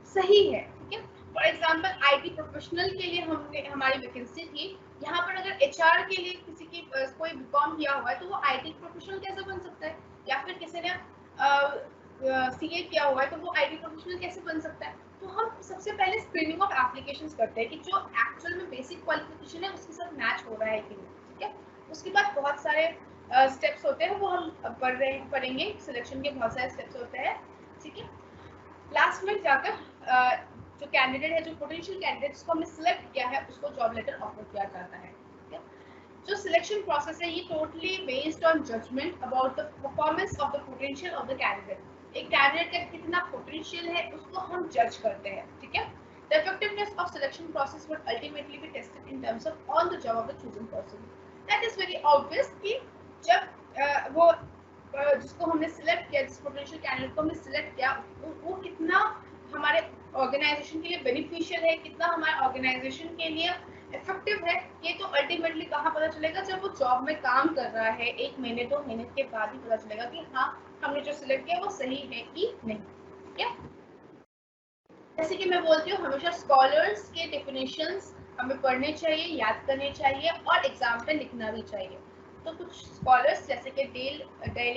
सही है। ठीक है, फॉर एग्जांपल आईटी प्रोफेशनल के लिए हमने हमारी वैकेंसी थी, यहाँ पर अगर एचआर के लिए किसी की कोई बीकॉम किया हुआ है तो वो आईटी प्रोफेशनल कैसे बन सकता है, या फिर किसी ने सीए किया हुआ है तो वो आईटी प्रोफेशनल कैसे बन सकता है। तो हम सबसे पहले स्क्रीनिंग ऑफ एप्लीकेशंस करते हैं कि जो एक्चुअल में बेसिक क्वालिफिकेशन है उसके साथ मैच हो रहा है कि नहीं। ठीक है, उसके बाद बहुत सारे स्टेप्स होते हैं, वो हम पढ़ेंगे, सिलेक्शन के बहुत सारे स्टेप्स होते हैं। ठीक है, लास्ट में जाकर जो कैंडिडेट है, जो पोटेंशियल कैंडिडेट जिसको हमने सिलेक्ट किया है, उसको जॉब लेटर ऑफर किया जाता है। ठीक है, जो सिलेक्शन प्रोसेस है ये totally based on judgement about the performance of the potential of the candidate. एक कैंडिडेट का कितना पोटेंशियल है उसको हम जज करते हैं। ठीक है, the effectiveness of selection process would ultimately be tested in terms of on the job of the chosen person. That is very obvious कि जब वो जिसको हमने सिलेक्ट किया, जिस पोटेंशियल कैंडिडेट को हमने सिलेक्ट किया, वो कितना हमारे ऑर्गेनाइजेशन के लिए बेनिफिशियल है, कितना हमारे ऑर्गेनाइजेशन के लिए इफेक्टिव है, ये तो अल्टीमेटली कहाँ पता चलेगा, जब वो जॉब में काम कर रहा है 1 महीने 2 महीने के बाद ही पता चलेगा कि हाँ हमने जो सिलेक्ट किया वो सही है कि नहीं। ठीक है, जैसे कि मैं बोलती हूँ हमेशा स्कॉलर्स के डेफिनेशंस हमें पढ़ने चाहिए, याद करने चाहिए और एग्जाम पे लिखना भी चाहिए। तो कुछ स्कॉलर्स जैसे कि डेल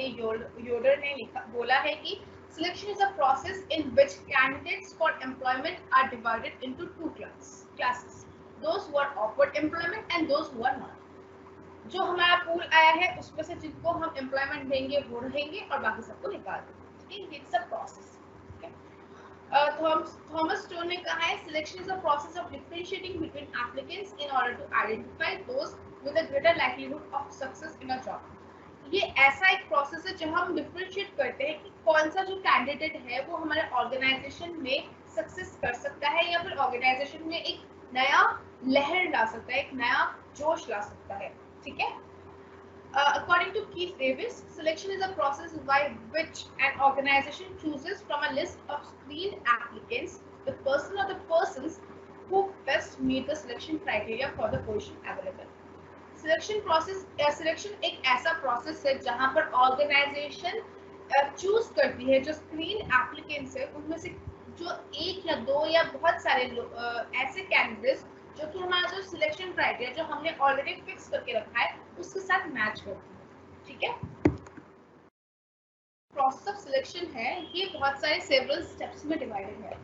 योडर ने बोला है कि Selection is a process in which candidates for employment are divided into two classes, those who are offered employment and those who are not. जो हमारा पूल आया है उसमें से जिनको हम एम्प्लॉयमेंट देंगे वो रहेंगे और बाकी सबको निकाल देंगे. ठीक है, it's a process. Thomas Stone ने कहा है selection is a process of differentiating between applicants in order to identify those with a greater likelihood of success in a job. ये ऐसा एक प्रोसेस है जहाँ हम डिफरेंशिएट करते हैं कि कौन सा जो कैंडिडेट है वो हमारे ऑर्गेनाइजेशन में सक्सेस कर सकता है या फिर ऑर्गेनाइजेशन में एक नया लहर ला सकता है, एक नया जोश ला सकता है. ठीक है. According to Keith Davis, selection is a process by which an organization chooses from a list of screened applicants the person or the persons who best meet the selection criteria for the position available. Selection एक ऐसा process है जहां पर organisation choose करती है जो screen applicants है उनमें से जो एक या दो या बहुत सारे ऐसे कैंडिडेट्स जो कि हमारा जो सिलेक्शन क्राइटेरिया जो हमने ऑलरेडी फिक्स करके रखा है उसके साथ मैच करती है. ठीक है. प्रोसेस ऑफ सिलेक्शन है ये बहुत सारे सेवरल स्टेप्स में डिवाइडेड है.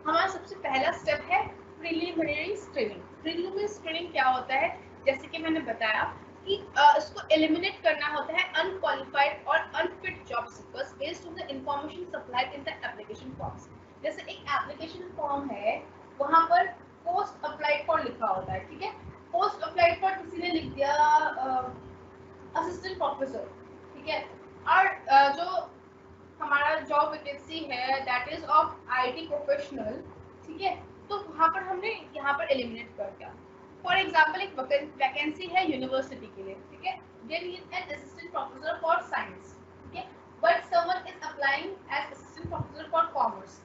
हमारा सबसे पहला स्टेप है प्रिलिमिनरी स्क्रीनिंग. प्रिलिमिनरी स्क्रीनिंग क्या होता है, जैसे कि मैंने बताया कि इसको एलिमिनेट करना होता है अनक्वालिफाइड और unfit job seekers based on the information supplied in the application forms. जैसे एक एप्लीकेशन फॉर्म है वहां पर पोस्ट अप्लाइड फॉर लिखा होता है. ठीक है. पोस्ट अप्लाइड फॉर किसी ने लिख दिया असिस्टेंट प्रोफेसर. ठीक है. और जो हमारा जॉब वैकेंसी है that is of IT professional. ठीक है. तो वहां पर हमने यहाँ पर एलिमिनेट कर दिया. फॉर एग्जांपल एक वैकेंसी है यूनिवर्सिटी के लिए. ठीक है. There is an assistant professor for science. ठीक है. But someone is applying as assistant professor for commerce.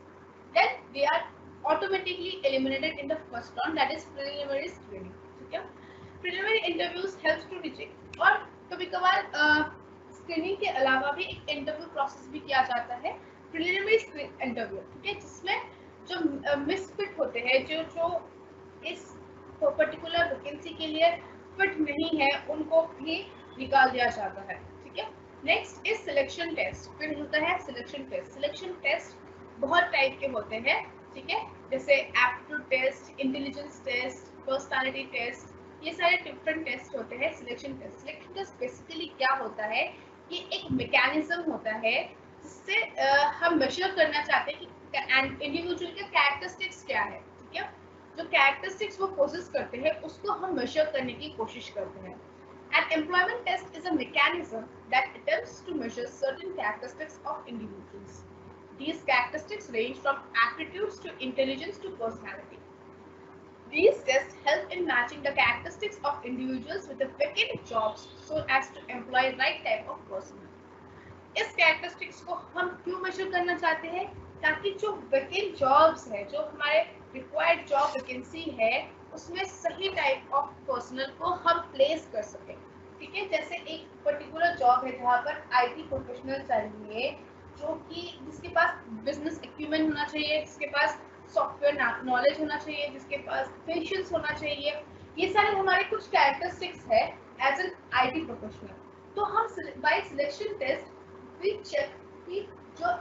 Then they are automatically eliminated in the first round, that is preliminary screening. ठीक है. preliminary interviews helps to reject. और कभी-कभार screening के अलावा भी एक इंटरव्यू प्रोसेस भी किया जाता है, प्रिलिमिनरी इंटरव्यू. ठीक है. जिसमें जो मिसफिट होते हैं, जो इस पर्टिकुलर वैकेंसी के लिए फिट नहीं है उनको भी निकाल दिया जाता है. ठीक है. Next is selection test. फिर होता है सिलेक्शन टेस्ट. सिलेक्शन टेस्ट बहुत टाइप के होते हैं. ठीक है. जैसे aptitude test, intelligence test, personality test, ये सारे डिफरेंट टेस्ट होते हैं. Selection test. Selection test basically क्या होता है, ये एक मैकेनिज्म होता है जिससे हम मेजर करना चाहते हैं कि इंडिविजुअल के कैरेक्टरिस्टिक्स क्या है. ठीक है. जो कैरेक्टरिस्टिक्स वो पोजेस करते हैं उसको हम मेजर करने की कोशिश करते हैं. An employment test is a mechanism that attempts to measure certain characteristics of individuals. These characteristics range from aptitudes to intelligence to personality. These tests help in matching the characteristics of individuals with the vacant jobs so as to employ right type of person. इस characteristics को हम क्यों measure करना चाहते हैं, ताकि जो vacant jobs है, जो हमारे required job vacancy है, उसमें सही टाइप ऑफ पर्सनल को हम प्लेस कर सकें. ठीक है. जैसे एक पर्टिकुलर जॉब है जहाँ पर आईटी प्रोफेशनल चाहिए जो कि जिसके पास बिजनेस एक्यूमेंट होना चाहिए, जिसके पास सॉफ्टवेयर नॉलेज होना चाहिए, जिसके पास पेशेंस होना चाहिए. ये सारे हमारे कुछ कैरेक्टरिस्टिक्स है एज एन आईटी प्रोफेशनल. तो हम by selection test we check कि जो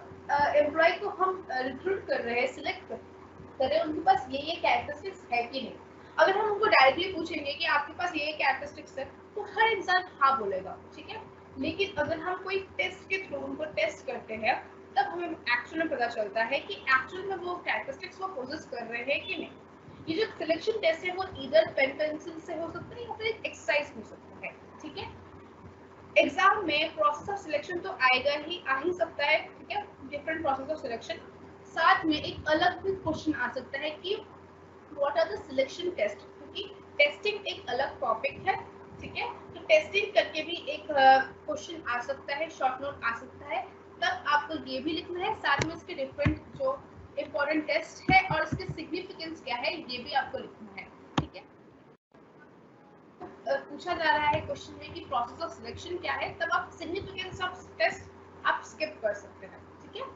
एम्प्लॉय को हम रिक्रूट कर रहे हैं, सिलेक्ट कर रहे हैं, उनके पास ये कैरेक्टरिस्टिक्स है कि नहीं. अगर हम उनको डायरेक्टली पूछेंगे कि आपके पास ये कैरेक्टरिस्टिक्स है तो हर इंसान हाँ बोलेगा. ठीक है. लेकिन अगर हम कोई टेस्ट के थ्रू उनको टेस्ट करते हैं तब हमें एक्चुअल में पता चलता है कि एक्चुअल में वो कैरेक्टरिस्टिक्स वो पोजेस कर रहे हैं कि नहीं. ये जो सिलेक्शन टेस्ट है वो ईदर पेन पेंसिल से हो सकता है या फिर एक एक्सरसाइज हो सकता है. ठीक है. एग्जाम में प्रोसेस ऑफ सिलेक्शन तो आएगा ही, आ ही सकता है. ठीक है. Different process of selection. साथ में एक अलग भी क्वेश्चन आ सकता है कि what are the selection test, क्योंकि टेस्टिंग एक अलग टॉपिक है. ठीक है. तो टेस्टिंग करके भी एक क्वेश्चन आ सकता है, शॉर्ट नोट आ सकता है. तब आपको ये भी लिखना है, साथ में इसके डिफरेंट जो इम्पोर्टेंट टेस्ट है और इसके सिग्निफिकेंस क्या है ये भी आपको लिखना है. ठीक है. पूछा जा रहा है क्वेश्चन में कि प्रोसेस ऑफ सिलेक्शन क्या है, तब आप सिग्निफिकेंस ऑफ टेस्ट आप स्किप कर सकते हैं. ठीक है.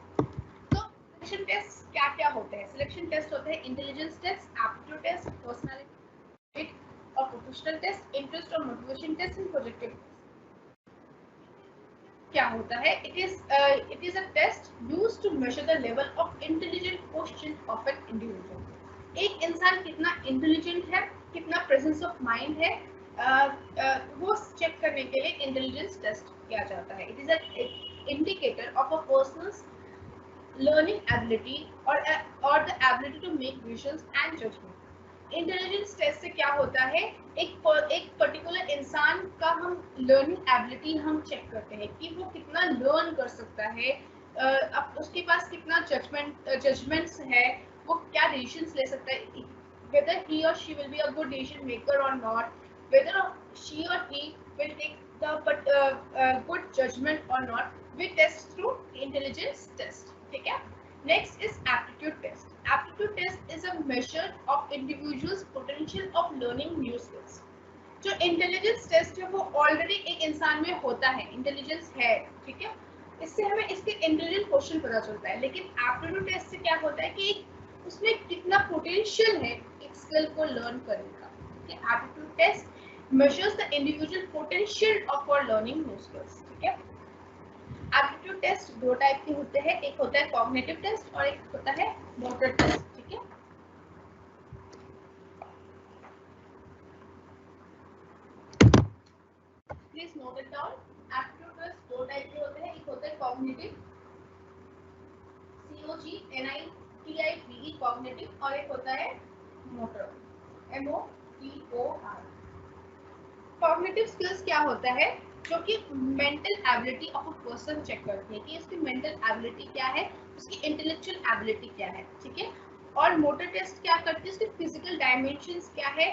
तो सिलेक्शन टेस्ट क्या क्या होते हैं. सिलेक्शन टेस्ट होते हैं intelligence test, aptitude test, personality और प्रोफेशनल टेस्ट, इंटरेस्ट और motivation test and projective test. क्या होता है? It is a test used to measure the level of intelligent question of an individual. एक इंसान कितना इंटेलिजेंट है, कितना प्रेजेंस ऑफ माइंड है, वो चेक करने के लिए इंटेलिजेंस टेस्ट किया जाता है। It is a indicator of a person's learning ability or the ability to make decisions and judgment। Intelligence test से क्या होता है? एक पर्टिकुलर इंसान का हम लर्निंग एबिलिटी हम चेक करते हैं कि वो कितना लर्न कर सकता है, अब उसके पास कितना जजमेंट्स है, वो क्या डिसीजंस ले सकता है, whether he or she will be a good decision maker or not, whether she or he will take the good judgment or not, we test through intelligence test। ठीक है। Next is aptitude test. Aptitude test is a measure of individual's potential of learning new skills. जो intelligence test है वो already एक इंसान में होता है, इंटेलिजेंस है, ठीक है, इससे हमें इसके इंटेलिजेंट क्वेश्चन पता चलता है। लेकिन एप्टीट्यूड टेस्ट से क्या होता है कि उसमें कितना पोटेंशियल है एक स्किल को लर्न करने का। Aptitude test measures the individual potential of for learning new skills. ठीक है। एप्टीट्यूड टेस्ट दो टाइप के होते हैं, एक होता है कॉग्निटिव टेस्ट और एक होता है मोटर टेस्ट। ठीक है। Please note it down. Aptitude test दो टाइप के होते हैं, एक होता है कॉग्निटिव COGNITIVE कॉग्निटिव और एक होता है मोटर MOTOR। कॉग्निटिव स्किल्स क्या होता है? जो कि mental ability of a person check करती है कि उसकी मेंटल एबिलिटी क्या है, उसकी इंटेलेक्चुअल एबिलिटी क्या है। ठीक है। और मोटर टेस्ट क्या करती है? उसके फिजिकल डायमेंशंस क्या है,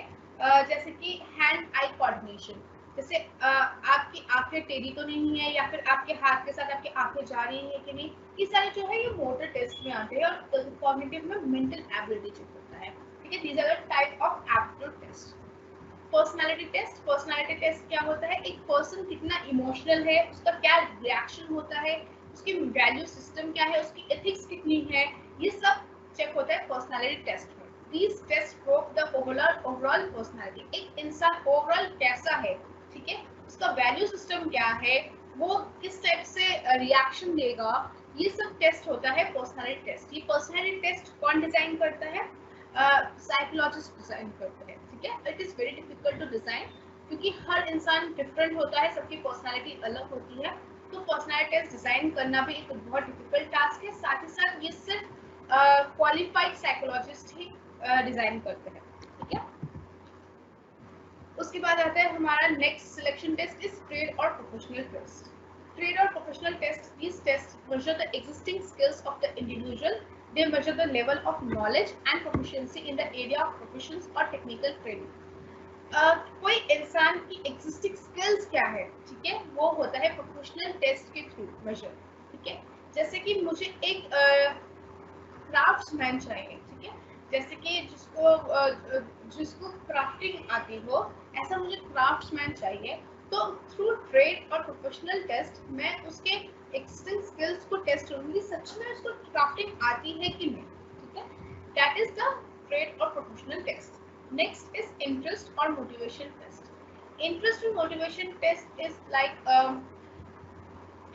जैसे कि हैंड आई कोऑर्डिनेशन, जैसे आपकी आंखें टेढ़ी तो नहीं है या फिर आपके हाथ के साथ आपकी आंखें जा रही है कि नहीं, ये सारे जो है ये मोटर टेस्ट में आते हैं और कॉग्निटिव में मेंटल एबिलिटी चेक होता है। ठीक है। These are the type of aptitude test. Personality test. Personality test क्या होता है? एक पर्सन कितना इमोशनल है, उसका क्या रिएक्शन होता है, उसकी वैल्यू सिस्टम क्या है, उसकी एथिक्स कितनी है, ये सब चेक होता है पर्सनालिटी टेस्ट में। These tests probe the overall personality। एक इंसान ओवरऑल कैसा है, ठीक है, उसका वैल्यू सिस्टम क्या है, वो किस टाइप से रिएक्शन देगा, ये सब टेस्ट होता है पर्सनालिटी टेस्ट। ये पर्सनालिटी टेस्ट कौन डिजाइन करता है? साइकोलॉजिस्ट डिजाइन करते हैं। ठीक है। It is very difficult to design क्योंकि हर इंसान डिफरेंट होता है, सबकी पर्सनालिटी अलग होती है, तो पर्सनालिटी टेस्ट डिजाइन करना भी एक बहुत डिफिकल्ट टास्क है। साथ ही साथ ये सिर्फ क्वालिफाइड साइकोलॉजिस्ट ही डिजाइन करते हैं। ठीक है। उसके बाद आता है हमारा next selection test is trade और प्रोफेशनल टेस्ट। ट्रेड और professional test, these tests measure the existing skills of the individual. They measure the level of knowledge and proficiency in the area of professions or technical training. कोई इंसान की existing skills क्या है, ठीक है, वो होता है प्रोफेशनल टेस्ट के थ्रू मेजर। ठीक है। जैसे कि मुझे एक क्राफ्ट्समैन चाहिए, ठीक है, जैसे कि जिसको क्राफ्टिंग आती हो, ऐसा मुझे क्राफ्ट्समैन चाहिए। तो थ्रू ट्रेड और प्रोफेशनल टेस्ट मैं उसके एक्सिस्टिंग स्किल्स को टेस्ट करूंगी, सच में उसको क्राफ्टिंग आती है कि नहीं। ठीक है। दैट इज द ट्रेड और professional test. Next is interest और मोटिवेशन टेस्ट। इंटरेस्ट और मोटिवेशन टेस्ट इज लाइक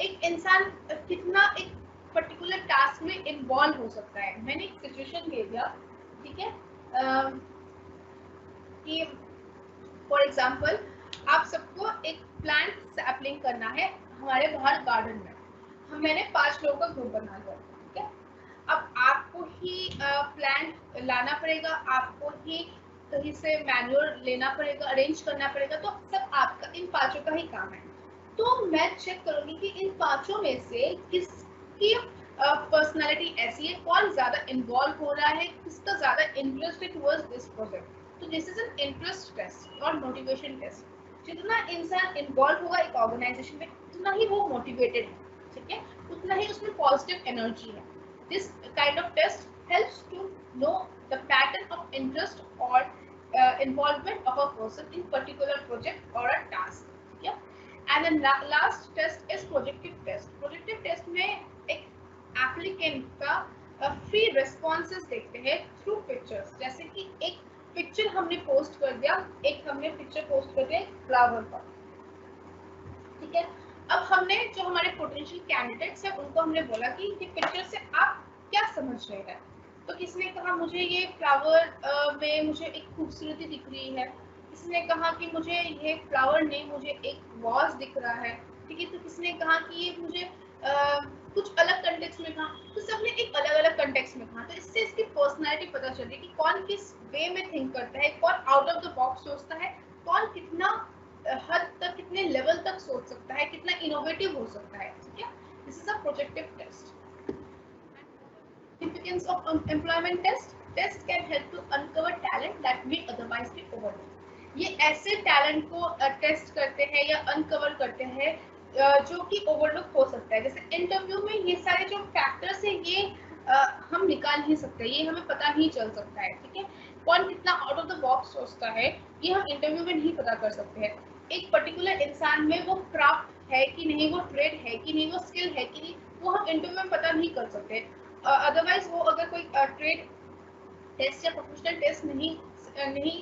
एक इंसान कितना एक पर्टिकुलर टास्क में इन्वॉल्व हो सकता है। मैंने एक सिचुएशन दे दिया, ठीक है, कि फॉर एग्जांपल आप सबको एक प्लांट सैपलिंग करना है हमारे बाहर गार्डन में। मैंने 5 लोगों का ग्रुप बना लिया। ठीक है। अब आपको ही प्लांट लाना पड़ेगा, आपको ही कहीं से मैन्योर लेना पड़ेगा, अरेंज करना पड़ेगा, तो सब आपका, इन 5 का ही काम है। तो मैं चेक करूंगी कि इन 5 में से किसकी पर्सनालिटी ऐसी है, कौन ज्यादा इन्वॉल्व हो रहा है, किसका ज्यादा इंटरेस्ट है टुवर्ड्स दिस प्रोजेक्ट। तो this is an interest test और मोटिवेशन टेस्ट। जितना इंसान इन्वॉल्व होगा एक ऑर्गेनाइजेशन में, उतना ही वो मोटिवेटेड है, ठीक है, उतना ही उसमें पॉजिटिव एनर्जी है। This kind of test helps to know the pattern of interest और involvement of a person in particular project or a task. ठीक है। And the last test is projective test. Projective test में एक applicant का free responses देखते हैं through pictures। जैसे कि एक पिक्चर हमने पोस्ट कर दिया, एक हमने पिक्चर पोस्ट कर दिया फ्लावर का, ठीक है। अब हमने जो हमारे पोटेंशियल कैंडिडेट्स है उनको हमने बोला कि ये पिक्चर से आप क्या समझ रहे हैं। तो किसने कहा मुझे ये फ्लावर में मुझे एक खूबसूरती दिख रही है, किसने कहा कि मुझे ये फ्लावर नहीं मुझे एक वॉज दिख रहा है, ठीक है। तो किसने कहा कि ये मुझे कुछ अलग कंटेक्स्ट में कहा, तो सबने एक अलग अलग कंटेक्स्ट में कहा। तो इससे इसकी पर्सनालिटी पता चल रही है कि कौन किस वे में थिंक करता है, कौन आउट ऑफ द बॉक्स सोचता है, कौन कितना हद तक कितने लेवल तक सोच सकता है, कितना इनोवेटिव हो सकता है, ठीक है। This is a projective test. Significance of employment test can help to uncover talent that may otherwise be overlooked। ये ऐसे टैलेंट को टेस्ट करते हैं या अनकवर करते हैं जो कि ओवरलुक हो सकता है। जैसे इंटरव्यू में ये सारे जो फैक्टर्स हैं ये हम निकाल नहीं सकते, ये हमें पता नहीं चल सकता है, ठीक है। कौन कितना आउट ऑफ द बॉक्स सोचता है ये हम इंटरव्यू में नहीं पता कर सकते हैं। एक पर्टिकुलर इंसान में वो क्राफ्ट है कि नहीं, वो ट्रेड है कि नहीं, वो स्किल है कि नहीं, वो हम इंटरव्यू में पता नहीं कर सकते। अदरवाइज वो अगर कोई ट्रेड टेस्ट या प्रोफेशनल टेस्ट नहीं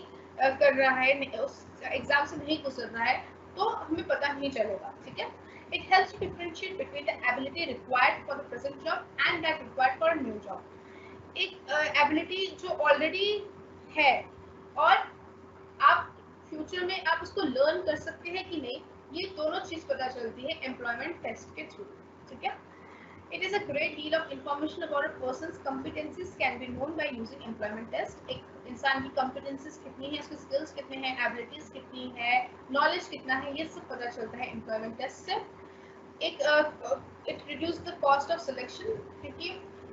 कर रहा है, उस एग्जाम से नहीं गुजर रहा है, तो हमें पता नहीं चलेगा, ठीक है। It helps to differentiate between the ability required for the present job and that required for a new job। एक एबिलिटी जो ऑलरेडी है और आप फ्यूचर में आप उसको लर्न कर सकते हैं कि नहीं, ये दोनों चीज पता चलती है एम्प्लॉयमेंट टेस्ट के थ्रू, ठीक है। It is a great deal of information about a person's competencies can be known by using employment test। एक इंसान की competencies कितनी है, उसके skills कितने हैं, abilities कितनी है, knowledge कितना है, ये सब पता चलता है employment test से। एक it reduce the cost of selection, क्योंकि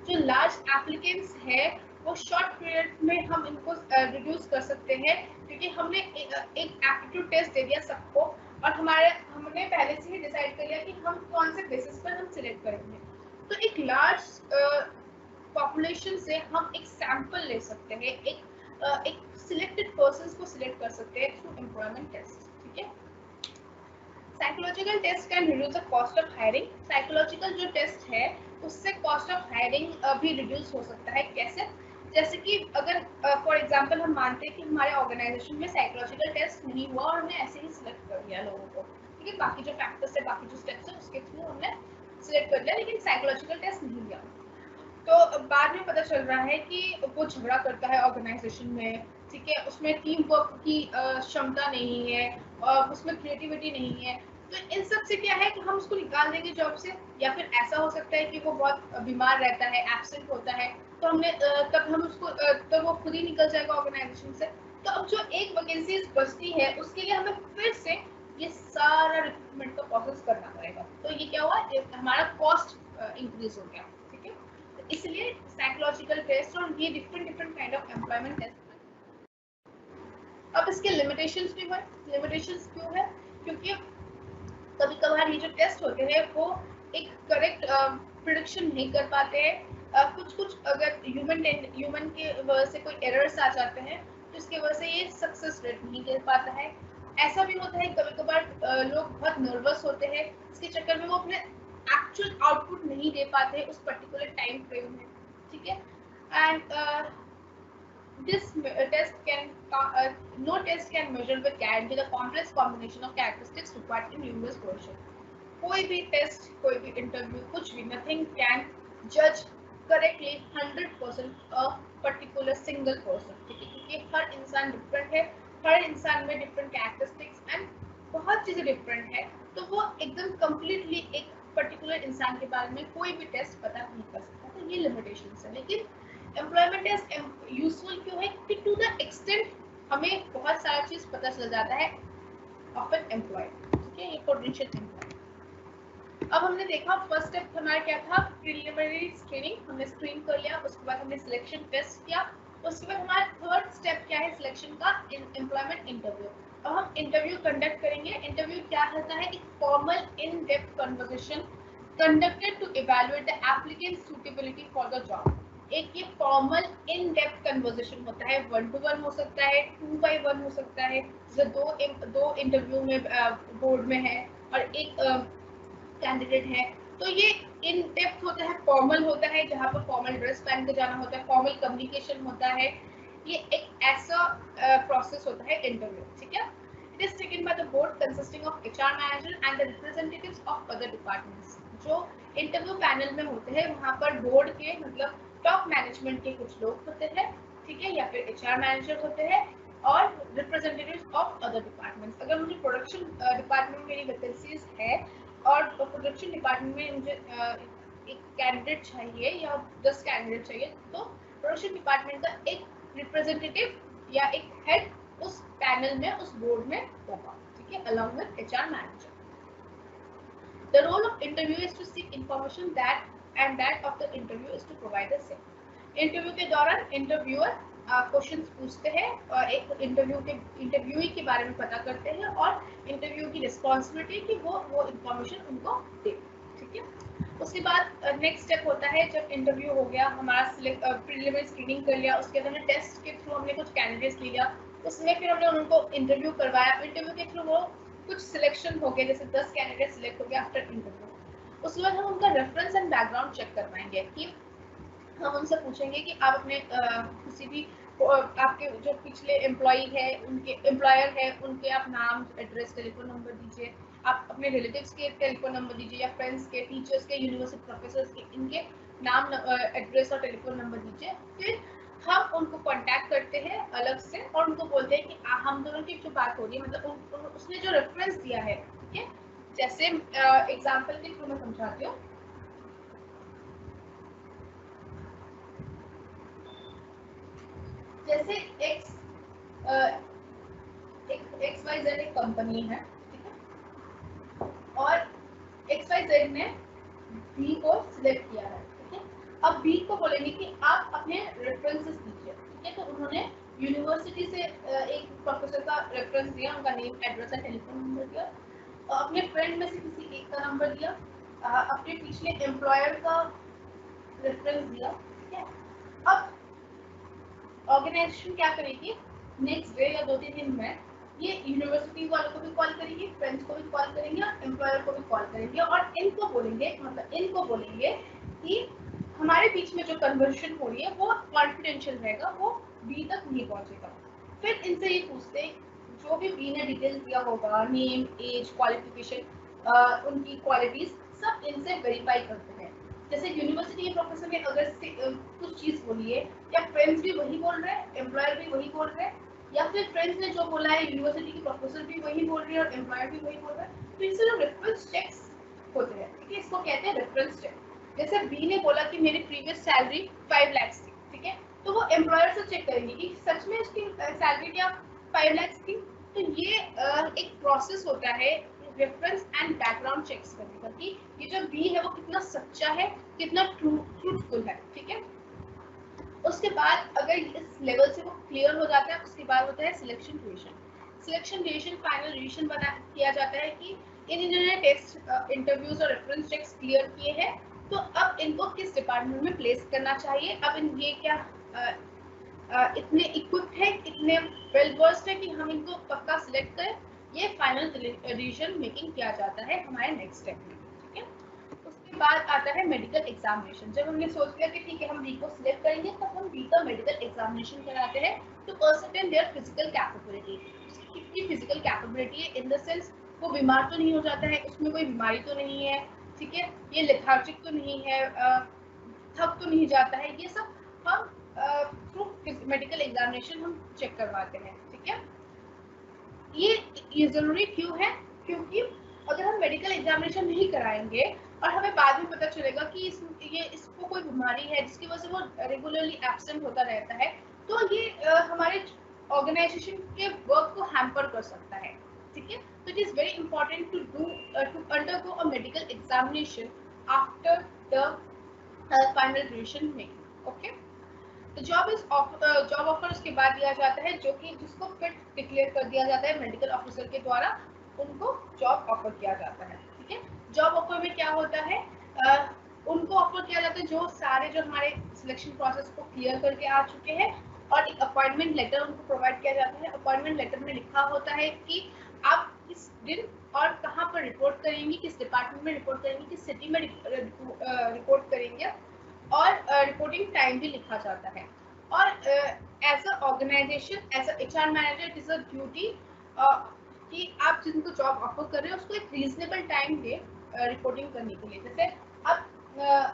जो large applicants है वो short period में हम इनको reduce कर सकते हैं, क्योंकि हमने एक aptitude test दे दिया सबको और हमने पहले से ही डिसाइड कर लिया कि हम कौन से बेसिस पर हम सिलेक्ट करेंगे। तो एक लार्ज पॉपुलेशन से हम एक सैंपल ले सकते हैं, एक सिलेक्टेड पर्संस को सिलेक्ट कर सकते हैं थ्रू एम्प्लॉयमेंट टेस्ट, ठीक है। Psychological test can reduce the cost of hiring. Psychological जो टेस्ट है उससे कॉस्ट ऑफ हायरिंग भी रिड्यूस हो सकता है। कैसे? जैसे कि अगर फॉर एग्जांपल हम मानते हैं कि हमारे ऑर्गेनाइजेशन में साइकोलॉजिकल टेस्ट नहीं हुआ और हमने ऐसे ही सिलेक्ट कर लिया लोगों को, ठीक है, बाकी जो फैक्टर्स है, बाकी जो स्टेप्स है उसके थ्रू हमने सिलेक्ट कर लिया, लेकिन साइकोलॉजिकल टेस्ट नहीं लिया। तो बाद में पता चल रहा है कि वो झगड़ा करता है ऑर्गेनाइजेशन में, ठीक है, उसमें टीम वर्क की क्षमता नहीं है और उसमें क्रिएटिविटी नहीं है। तो इन सब से क्या है कि हम उसको निकाल देंगे जॉब से, या फिर ऐसा हो सकता है कि वो बहुत बीमार रहता है, एब्सेंट होता है, तो हमने तब हम उसको तब वो खुद ही निकल जाएगा ऑर्गेनाइजेशन से। तो अब जो एक वैकेंसीज बचती है उसके लिए हमें फिर से ये सारा रिक्रूटमेंट का प्रोसेस करना पड़ेगा। तो ये क्या हुआ, हमारा कॉस्ट इंक्रीज हो गया, ठीक है। तो इसलिए साइकोलॉजिकल टेस्ट और ये different kind of employment test. अब इसके लिमिटेशंस भी है। लिमिटेशंस क्यों है? क्योंकि कभी कभार ये जो टेस्ट होते हैं वो एक करेक्ट प्रेडिक्शन नहीं कर पाते हैं। कुछ अगर ह्यूमन के वजह से कोई एरर्स आ जाते हैं तो इसकी वजह से ये सक्सेस रेट नहीं दे पाता है। ऐसा भी होता है कभी कभार लोग बहुत नर्वस होते हैं, इसके चक्कर में वो अपने एक्चुअल आउटपुट नहीं दे पाते उस पर्टिकुलर टाइम फ्रेम में, ठीक है। And this test can no test can measure with guarantee the complex combination of characteristics required in numerous positions। कोई भी टेस्ट, कोई भी इंटरव्यू, कुछ भी, nothing can judge correctly 100% a particular single person, ठीक है, क्योंकि हर इंसान डिफरेंट है, हर इंसान में डिफरेंट कैरेक्टरिस्टिक्स एंड बहुत चीजें डिफरेंट है। तो वो एकदम कम्प्लीटली एक पर्टिकुलर इंसान के बारे में कोई भी टेस्ट पता नहीं कर सकता। तो ये लिमिटेशंस है। लेकिन एम्प्लॉयमेंट टेस्ट यूजफुल क्यों है? कि टू द एक्सटेंट हमें बहुत सारा चीज पता चल जाता है ऑफ एन एम्प्लॉय, ठीक है, ये पोटेंशियल एम्प्लॉय। अब हमने देखा फर्स्ट स्टेप हमारा क्या था, प्रिलिमिनरी स्क्रीनिंग, हमने स्क्रीन कर लिया, उसके बाद हमने सिलेक्शन टेस्ट किया, उसके बाद हमारा थर्ड स्टेप क्या है सिलेक्शन का, एम्प्लॉयमेंट इंटरव्यू। अब हम इंटरव्यू कंडक्ट करेंगे। इंटरव्यू क्या होता है? एक formal in depth conversation conducted to evaluate the applicant suitability for the job. एक ये फॉर्मल इन डेप्थ कन्वर्सेशन होता है, 1 to 1 हो सकता है, 2 by 1 हो सकता है, जैसे दो इंटरव्यू में बोर्ड में है और एक कैंडिडेट है। तो ये इन डेप्थ होता है, फॉर्मल होता है, जहाँ पर फॉर्मल ड्रेस पहन के जाना होता है, फॉर्मल कम्युनिकेशन होता है, ये एक ऐसा प्रोसेस होता है इंटरव्यू, ठीक है। It is taken by the board consisting of HR manager and the representatives of other departments. जो इंटरव्यू पैनल में होते हैं वहाँ पर बोर्ड के मतलब टॉप मैनेजमेंट के कुछ लोग होते हैं, ठीक है, या फिर एचआर मैनेजर होते हैं और रिप्रेजेंटेटिव्स ऑफ अदर डिपार्टमेंट्स। अगर मुझे प्रोडक्शन डिपार्टमेंट में मेरी वैकेंसीज है और प्रोडक्शन डिपार्टमेंट में मुझे एक कैंडिडेट चाहिए या 10 कैंडिडेट चाहिए, तो प्रोडक्शन डिपार्टमेंट का एक रिप्रेजेंटेटिव या एक हेड उस पैनल में, उस बोर्ड में होगा, ठीक है, along with HR manager. The role of interview is to seek information that of the interview is to provide the same. Interview के दौरान इंटरव्यूअर क्वेश्चंस पूछते हैं और एक इंटरव्यूई के बारे में पता करते हैं और इंटरव्यू की रिस्पॉन्सिबिलिटी कि वो इंफॉर्मेशन उनको दे, ठीक है। उसके बाद नेक्स्ट स्टेप होता है, जब इंटरव्यू हो गया हमारा, प्रीलिमिनरी स्क्रीनिंग कर लिया, उसके बाद हमने टेस्ट के थ्रू हमने कुछ कैंडिडेट्स लिया, उसमें फिर हमने उनको इंटरव्यू करवाया, इंटरव्यू के थ्रू वो कुछ सिलेक्शन हो गए, जैसे 10 कैंडिडेट सिलेक्ट हो गया आफ्टर इंटरव्यू। उसके बाद हम उनका रेफरेंस एंड बैकग्राउंड चेक करवाएंगे कि हम उनसे पूछेंगे कि आप अपने किसी भी आपके जो पिछले एम्प्लॉई है, उनके एम्प्लॉयर है, उनके आप नाम, एड्रेस, टेलीफोन नंबर दीजिए, आप अपने रिलेटिव्स के टेलीफोन नंबर दीजिए या फ्रेंड्स के, टीचर्स के, यूनिवर्सिटी प्रोफेसर्स के, इनके नाम, एड्रेस और टेलीफोन नंबर दीजिए। फिर हम उनको कांटेक्ट करते हैं अलग से और उनको बोलते हैं कि हम दोनों की जो बात हो रही है, मतलब उसने जो रेफरेंस दिया है, ठीक है, जैसे एग्जांपल के थ्रू मैं समझाती हूँ। जैसे XYZ एक कंपनी है, ठीक है, और XYZ ने B को सिलेक्ट किया है, ठीक है। अब B को बोलेंगे कि आप अपने रेफरेंसेस दीजिए, ठीक है। तो उन्होंने यूनिवर्सिटी से एक प्रोफेसर का रेफरेंस दिया, उनका नेम, एड्रेस और टेलीफोन नंबर दिया, अपने फ्रेंड में से किसी एक का नंबर दिया, अपने पिछले एम्प्लॉयर का रेफरेंस दिया, ठीक है। अब ऑर्गेनाइजेशन क्या करेगी, नेक्स्ट डे या 2-3 दिन में ये यूनिवर्सिटी वालों को भी कॉल करेंगे, फ्रेंड्स को भी कॉल करेंगे और एम्प्लॉयर को भी कॉल करेंगे और इनको बोलेंगे कि हमारे बीच में जो कन्वर्सेशन हो रही है वो कॉन्फिडेंशियल रहेगा, वो बी तक नहीं पहुंचेगा। फिर इनसे ये पूछते हैं, जो भी बी ने डिटेल्स दिया होगा, नेम, एज, क्वालिफिकेशन, उनकी क्वालिटीज, सब इनसे वेरीफाई करते हैं। जैसे यूनिवर्सिटी के प्रोफेसर ने अगर कुछ चीज बोली है, या फ्रेंड्स भी वही बोल रहे हैं, एम्प्लॉयर भी वही बोल रहे हैं, या फिर फ्रेंड्स ने जो बोला है यूनिवर्सिटी के प्रोफेसर भी वही बोल रहे हैं और एम्प्लॉयर भी वही बोल रहा है, तो इससे जो रेफरेंस चेक्स होते हैं, ठीक है, इसको कहते हैं रेफरेंस चेक। जैसे बी ने बोला कि मेरी प्रीवियस सैलरी 5 लाख थी, ठीक है, तो वो एम्प्लॉयर से चेक करेंगे कि सच में उसकी सैलरी क्या 5 लाख थी। तो ये एक प्रोसेस होता है रेफरेंस एंड बैकग्राउंड चेक्स करने का, कि ये जो बी है वो कितना सच्चा है, कितना ट्रूथफुल है, ठीक है। उसके बाद अगर इस लेवल से वो क्लियर हो जाता है, उसके बाद होता है सिलेक्शन रिविजन फाइनल रिविजन किया जाता है कि इन्होंने टेस्ट, इंटरव्यूज और रेफरेंस चेक्स क्लियर किए हैं, तो अब इनको किस डिपार्टमेंट में प्लेस करना चाहिए। अब ये क्या इतने इक्विप्ड है, इतने वेल वर्स्ड है कि हम इनको पक्का सिलेक्ट करें, ये फाइनल डिसीजन मेकिंग किया जाता है हमारे नेक्स्ट स्टेप में, ठीक है। उसके बाद आता है मेडिकल एग्जामिनेशन। जब हमने सोच लिया कि ठीक है हम बी को सिलेक्ट करेंगे, तब हम बी का मेडिकल एग्जामिनेशन कराते हैं to ascertain their physical capability. उसकी कितनी फिजिकल कैपेबिलिटी है, इन द सेंस वो बीमार तो नहीं हो जाता है, उसमें कोई बीमारी तो नहीं है, ठीक है, ये लेथार्जिक तो नहीं है, थक तो नहीं जाता है, ये सब हम थ्रू मेडिकल एग्जामिनेशन हम चेक करवाते हैं, ठीक है। ये जरूरी क्यों है, क्योंकि अगर हम मेडिकल एग्जामिनेशन नहीं कराएंगे और हमें बाद में पता चलेगा कि इसको कोई बीमारी है जिसकी वजह से वो रेगुलरली एब्सेंट होता रहता है, तो ये हमारे ऑर्गेनाइजेशन के वर्क को हैम्पर कर सकता है, ठीक है। तो it is very important to undergo a medical examination after the final decision making, okay. तो जॉब ऑफर उसके बाद दिया जाता है, जो कि जिसको फिट डिक्लेयर कर दिया जाता है मेडिकल ऑफिसर के द्वारा, उनको जॉब ऑफर किया जाता है, ठीक है। जॉब ऑफर में क्या होता है, उनको ऑफर किया जाता है जो सारे जो हमारे सिलेक्शन प्रोसेस को क्लियर करके आ चुके हैं, और एक अपॉइंटमेंट लेटर उनको प्रोवाइड किया जाता है। अपॉइंटमेंट लेटर में लिखा होता है कि आप किस दिन और कहाँ पर रिपोर्ट करेंगे, किस डिपार्टमेंट में रिपोर्ट करेंगे, किस सिटी में रिपोर्ट करेंगे, और रिपोर्टिंग टाइम भी लिखा जाता है। और as a organization, as a HR manager, it is a duty कि आप जिनको जॉब ऑफर कर रहे हो उसको एक रीजनेबल टाइम दे रिपोर्टिंग करने के लिए। जैसे अब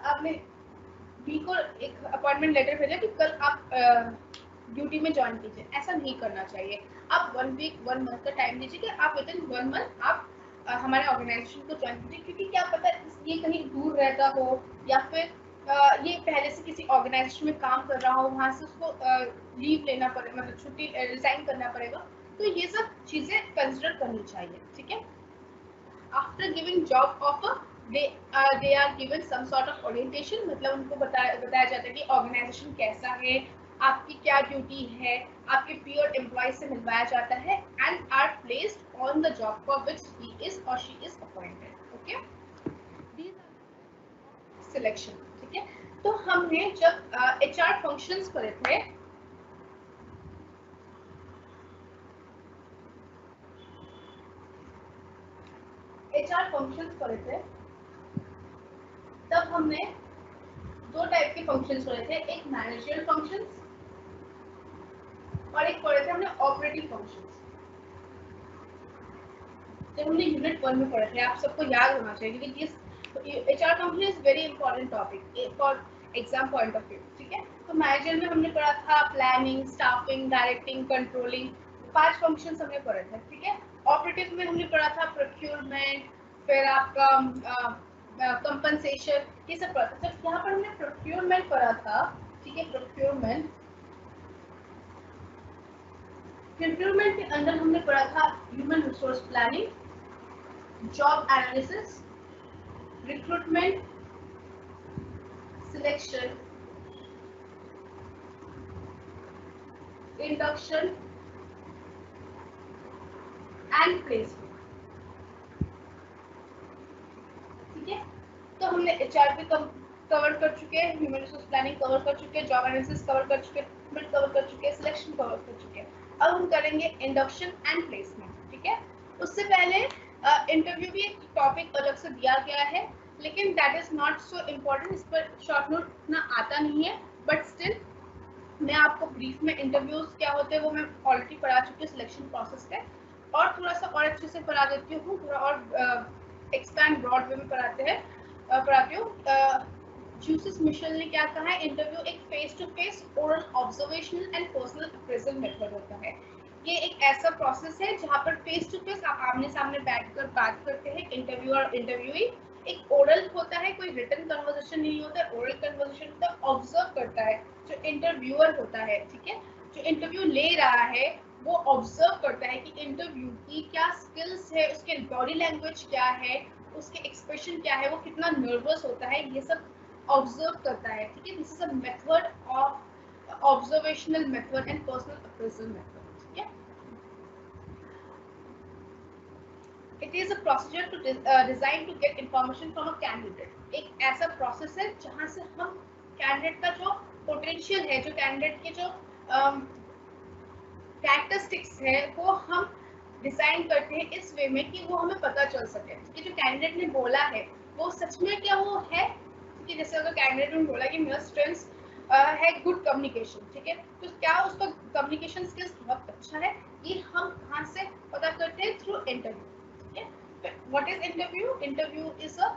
आपने बी को एक अपॉइंटमेंट लेटर भेजा कि कल आप ड्यूटी में ज्वाइन कीजिए, ऐसा नहीं करना चाहिए। आप 1 वीक 1 मंथ का टाइम दीजिए कि आप विद इन 1 मंथ आप हमारे ऑर्गेनाइजेशन को ज्वाइन कीजिए, क्योंकि क्या पता ये कहीं दूर रहता हो या फिर ये पहले से किसी ऑर्गेनाइजेशन में काम कर रहा हो, वहाँ से उसको लीव लेना पड़े, मतलब छुट्टी रिजाइन करना पड़ेगा, तो ये सब चीजें कंसिडर करनी चाहिए। ठीक है, after giving job offer they are given some sort of orientation, मतलब उनको बताया जाता है कि ऑर्गेनाइजेशन कैसा है, आपकी क्या ड्यूटी है, आपके पीयर एम्प्लॉय से मिलवाया जाता है, and are placed on the job for which he is और she is appointed. Okay, selection. ठीक है, तो हमने जब एचआर फंक्शंस करे थे, एचआर फंक्शंस करे थे, तब हमने दो टाइप के फंक्शंस पढ़े थे, एक मैनेजरियल फंक्शंस और एक पढ़े थे हमने ऑपरेटिव फंक्शंस। जब हमने यूनिट 1 में पढ़े थे, आप सबको याद होना चाहिए क्योंकि HR function is very important topic for exam point of view. ठीक है, तो मैनेजर में हमने पढ़ा था planning, staffing, directing, controlling, 5 functions हमने पढ़े थे। ठीक है, ऑपरेटिव में हमने पढ़ा था प्रोक्योरमेंट, फिर आपका कंपनसेशन, ये सब पढ़ा था। जब यहाँ पर हमने प्रोक्योरमेंट पढ़ा था, ठीक है, प्रोक्योरमेंट के अंदर हमने पढ़ा था human resource planning, job analysis, recruitment, selection, induction and placement. ठीक है, तो हमने एचआर भी कवर कर चुके हैं, ह्यूमन रिसोर्स प्लानिंग कवर कर चुके हैं, जॉब एनालिसिस कवर कर चुके हैं, रिक्रूटमेंट कवर कर चुके हैं, सिलेक्शन कवर कर चुके हैं। अब हम करेंगे इंडक्शन एंड प्लेसमेंट। ठीक है, उससे पहले इंटरव्यू भी एक टॉपिक अलग से दिया गया है, लेकिन that is not so important, इस पर शॉर्ट नोट इतना आता नहीं है, बट स्टिल मैं आपको ब्रीफ में इंटरव्यूज क्या होते हैं वो मैं ऑलरेडी पढ़ा चुकी हूँ सिलेक्शन प्रोसेस पे, और थोड़ा सा और अच्छे से पढ़ा देती हूँ, थोड़ा और एक्सपैंड ब्रॉड वे में पढ़ाती हूँ। जूसिस मिशेल ने क्या कहा है, इंटरव्यू एक face to face oral observational and personal appraisal method होता है। ये एक ऐसा प्रोसेस है जहाँ पर फेस टू फेस आप आमने सामने बैठकर बात करते हैं, इंटरव्यू और इंटरव्यूई। एक ओरल होता है, कोई रिटन कन्वर्सेशन नहीं होता है, ओरल कन्वर्सेशन होता है, ऑब्जर्व करता है जो इंटरव्यूअर होता है। ठीक है, जो इंटरव्यू ले रहा है वो ऑब्जर्व करता है कि इंटरव्यू की क्या स्किल्स है, उसके बॉडी लैंग्वेज क्या है, उसके एक्सप्रेशन क्या है, वो कितना नर्वस होता है, ये सब ऑब्जर्व करता है। ठीक है, this is a method of observational method and personal appraisal method. ठीक है, it is a procedure to design to get information from a candidate. एक ऐसा प्रोसेस है जहां से हम कैंडिडेट का जो पोटेंशियल है, जो कैंडिडेट के जो कैरेक्टरिस्टिक्स है, वो हम डिजाइन करते हैं इस वे में कि वो हमें पता चल सके कि जो कैंडिडेट ने बोला है वो सच में क्या वो है। कि जैसे अगर कैंडिडेट ने बोला कि मेरा स्ट्रेंथ है गुड कम्युनिकेशन, ठीक है, तो क्या उसका कम्युनिकेशन स्किल्स बहुत अच्छा है, ये हम कहाँ से पता करते हैं, थ्रू इंटरव्यू। ठीक है, what is interview? Interview is a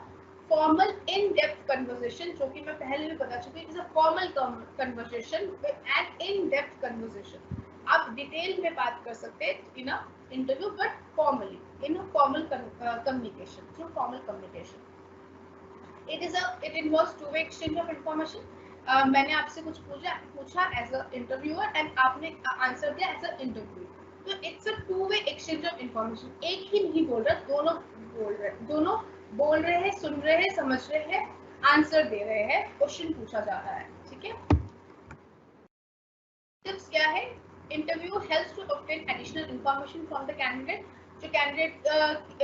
formal in depth conversation, जो कि मैं पहले भी बता चुकी हूँ, is a formal conversation and in depth conversation. आप डिटेल में बात कर सकते हैं in a interview, but formally in a formal communication, through formal communication. It involves two way exchange of information. मैंने आपसे कुछ पूछा एज अ इंटरव्यूअर एंड आपने आंसर दिया एज अ इंटरव्यू, तो it's a to way exchange of information. एक ही नहीं बोल रहा, दोनों बोल रहे हैं, सुन रहे हैं, समझ रहे हैं, आंसर दे रहे हैं, क्वेश्चन पूछा जा रहा है। ठीक है, टिप्स क्या है? Interview helps to obtain additional information from the candidate. जो कैंडिडेट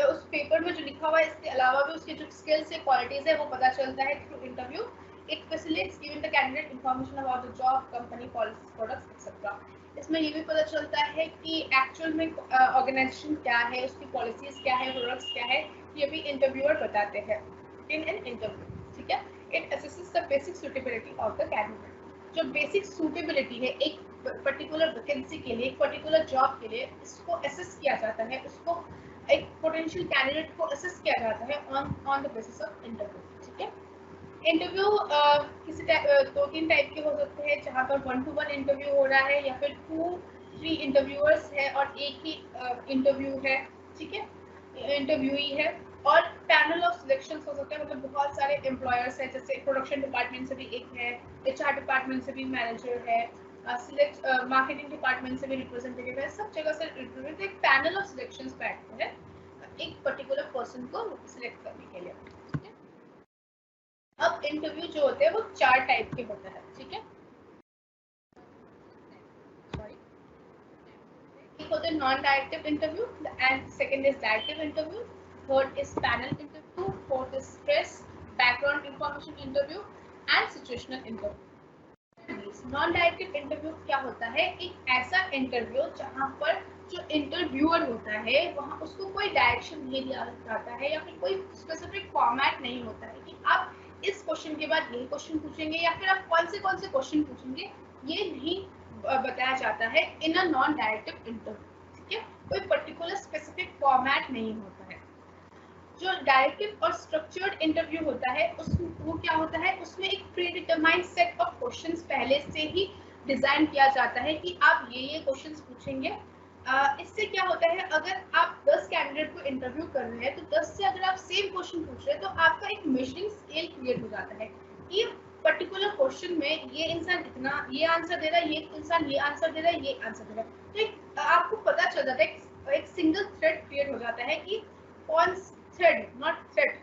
उस पेपर में जो लिखा हुआ है, इसके अलावा भी उसके जो स्किल्स है, क्वालिटीज है, वो पता चलता है through interview. It facilitates giving the candidate information about the job, company policies, products etcetera. इसमें ये भी पता चलता है कि एक्चुअल में ऑर्गेनाइजेशन क्या है, उसकी पॉलिसीज क्या है, प्रोडक्ट्स क्या है, ये भी इंटरव्यूअर बताते हैं इन एन इंटरव्यू। ठीक है, it assesses the basic suitability of the candidate. जो बेसिक सूटेबिलिटी है एक पर्टिकुलर वैकेंसी के लिए, एक पर्टिकुलर जॉब के लिए इसको असेस किया जाता है, उसको एक पोटेंशियल कैंडिडेट को असेस किया जाता है on the basis of interview. ठीक है, इंटरव्यू किसी दो तीन टाइप के हो सकते हैं, जहाँ पर 1 to 1 इंटरव्यू हो रहा है या फिर 2-3 इंटरव्यूअर्स है और एक ही इंटरव्यू है। ठीक है, इंटरव्यूई है। और पैनल ऑफ सिलेक्शन हो सकते हैं, मतलब बहुत सारे एम्प्लॉयर्स हैं, जैसे प्रोडक्शन डिपार्टमेंट से भी एक है, HR डिपार्टमेंट से भी मैनेजर है, सिलेक्ट मार्केटिंग डिपार्टमेंट से भी रिप्रेजेंटेटिव है, सब जगह से रिप्रेजेंटेटिव, एक पैनल ऑफ सिलेक्शंस बैठते हैं एक पर्टिकुलर पर्सन को सिलेक्ट करने के लिए। ठीक है, अब इंटरव्यू जो होते हैं वो 4 टाइप के होते हैं। ठीक है, एक होते हैं non directive interview and second is directive interview, third is panel interview, fourth is stress background information interview and situational interview. Non directive interview क्या होता है, एक ऐसा इंटरव्यू जहां पर जो इंटरव्यूअर होता है वहां उसको कोई डायरेक्शन नहीं दिया जाता है या फिर कोई स्पेसिफिक फॉर्मेट नहीं होता है कि आप इस क्वेश्चन के बाद ये क्वेश्चन पूछेंगे या फिर आप कौन से क्वेश्चन पूछेंगे, ये नहीं बताया जाता है इन अ नॉन डायरेक्टिव इंटरव्यू। ठीक है, कोई पर्टिकुलर स्पेसिफिक फॉर्मेट नहीं होता है। जो डायरेक्टिव और स्ट्रक्चर्ड इंटरव्यू होता है वो क्या होता है, उसमें एक pre determined set of questions पहले से ही डिजाइन किया जाता है कि आप ये क्वेश्चंस पूछेंगे। इससे क्या होता है, अगर आप 10 कैंडिडेट को इंटरव्यू कर रहे हैं तो 10 से अगर आप सेम क्वेश्चन पूछ रहे हैं तो आपका एक मेजरिंग स्केल क्रिएट हो जाता है कि पर्टिकुलर क्वेश्चन में ये इंसान इतना ये आंसर दे रहा है, ये इंसान ये आंसर दे रहा है, ये आंसर दे रहा है। तो आपको पता चल जाता है, एक सिंगल थ्रेड क्रिएट हो जाता है कि कौन thread not thread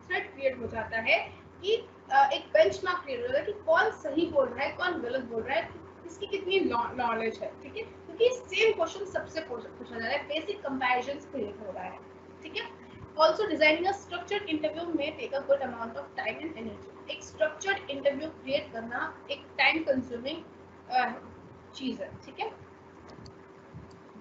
thread create हो जाता है कि एक बेंचमार्क क्रिएट हो जाता है कि कौन सही बोल रहा है, कौन गलत बोल रहा है, इसकी कितनी नॉलेज है। ठीक है, क्योंकि सेम क्वेश्चन सबसे पूछा जा रहा है, बेसिक कंपैरिजंस क्रिएट हो रहा है। ठीक है, also designing a structured interview may take a good amount of time and energy। एक structured interview create करना एक time consuming चीज है। ठीक है,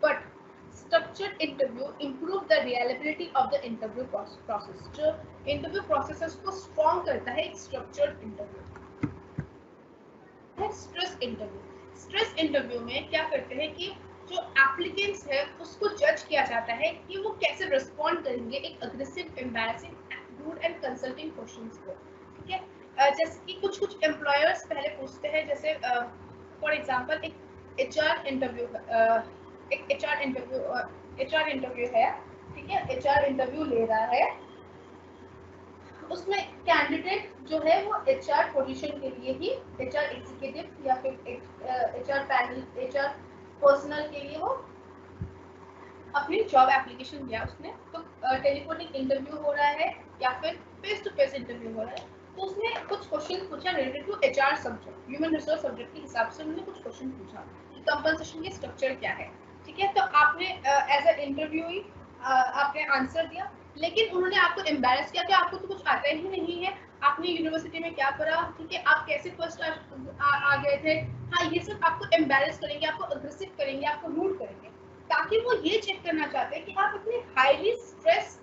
but structured interview improve the reliability of the interview process। जो interview processes को strong करता है एक structured interview है। स्ट्रेस इंटरव्यू, स्ट्रेस इंटरव्यू में क्या करते हैं कि जो एप्लीकेंट्स है उसको जज किया जाता है कि वो कैसे रिस्पॉन्ड करेंगे एक aggressive, embarrassing, rude and consulting questions को। ठीक है, जैसे कि कुछ एम्प्लॉयर्स पहले पूछते हैं, जैसे फॉर एग्जांपल एक एचआर इंटरव्यू है। ठीक है, एचआर इंटरव्यू ले रहा है, उसमें कैंडिडेट जो है वो एचआर पोजीशन के लिए ही, एचआर एग्जीक्यूटिव या फिर एचआर पैनल, एचआर पर्सनल के लिए वो अपनी जॉब एप्लीकेशन दिया उसने। तो टेलीफोनिक इंटरव्यू हो रहा है या फिर फेस टू फेस इंटरव्यू हो रहा है, तो उसने कुछ क्वेश्चन पूछा related to HR subject, human resource subject के हिसाब से उन्होंने कुछ क्वेश्चन पूछा कि कंपनसेशन की स्ट्रक्चर क्या है। ठीक है, तो आपने एज अ इंटरव्यूई आपने आंसर दिया, लेकिन उन्होंने आपको एम्बैरेस किया कि आपको तो कुछ आता ही नहीं है, आपने यूनिवर्सिटी में क्या पढ़ा, ठीक है, आप कैसे फर्स्ट आ गए थे। हाँ, ये सब आपको एम्बैरेस करेंगे, आपको अग्रेसिव करेंगे, आपको रूड करेंगे, ताकि वो ये चेक करना चाहते हैं कि आप इतने हाईली स्ट्रेस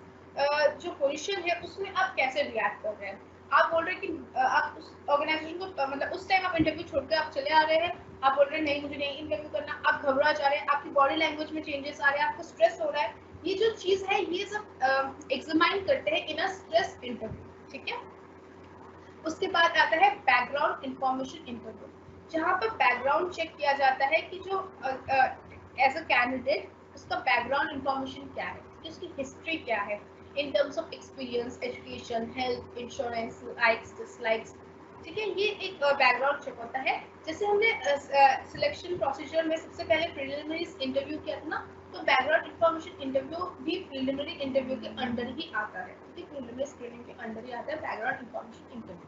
जो पोजीशन है उसमें आप कैसे रिएक्ट कर रहे हैं। आप बोल रहे हैं कि आप उस ऑर्गेनाइजेशन को मतलब उस टाइम आप इंटरव्यू छोड़कर आप चले आ रहे हैं, आप बोल रहे हैं नहीं मुझे नहीं इंटरव्यू करना, आप घबरा जा रहे हैं, आपकी बॉडी लैंग्वेज में चेंजेस आ रहे हैं, आपको स्ट्रेस हो रहा है। ये जो चीज है ये सब एग्जामाइन करते हैं इन अ स्ट्रेस इंटरव्यू। ठीक है, उसके बाद आता है बैकग्राउंड इंफॉर्मेशन इंटरव्यू, जहाँ पर बैकग्राउंड चेक किया जाता है कि जो एज अ कैंडिडेट उसका बैकग्राउंड इंफॉर्मेशन क्या है, उसकी हिस्ट्री क्या है in terms of experience, education, health, insurance, likes, dislikes. ठीक है, ये एक बैकग्राउंड चेक होता है। जैसे हमने सिलेक्शन प्रोसीजर में सबसे पहले प्रिलिमिनरी इंटरव्यू किया था ना, तो बैकग्राउंड इंफॉर्मेशन इंटरव्यू भी प्रिलिमिनरी इंटरव्यू के अंडर ही आता है। प्रिलिमिनरी स्क्रीनिंग के अंदर ही आता है बैकग्राउंड इंफॉर्मेशन इंटरव्यू।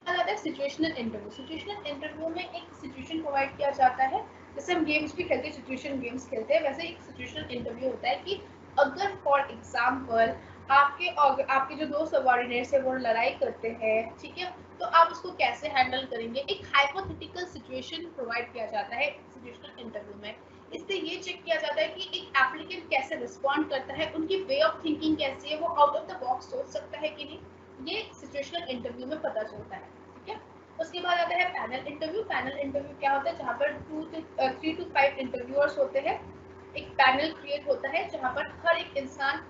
आता है सिचुएशनल इंटरव्यू। सिचुएशनल इंटरव्यू में एक सिचुएशन प्रोवाइड किया जाता है, जैसे हम गेम्स भी खेलते हैं, सिचुएशन गेम्स खेलते हैं, वैसे एक सिचुएशनल इंटरव्यू होता है कि अगर फॉर एग्जांपल आपके जो दो सबऑर्डिनेट्स है वो लड़ाई करते हैं, ठीक है, तो आप उसको कैसे हैंडल करेंगे। एक हाइपोथेटिकल सिचुएशन प्रोवाइड किया जाता है सिचुएशनल इंटरव्यू में। इससे ये चेक किया जाता है कि एक एप्लीकेंट कैसे रिस्पॉन्ड करता है, उनकी वे ऑफ थिंकिंग कैसी है, वो आउट ऑफ द बॉक्स सोच सकता है कि नहीं, ये सिचुएशनल इंटरव्यू में पता चलता है। ठीक है, उसके बाद आता है पैनल इंटरव्यू। पैनल इंटरव्यू क्या होता है, जहाँ पर 3 to 5 इंटरव्यूअर्स होते हैं। एक पैनल क्रिएट होता है जहाँ पर हर एक इंसान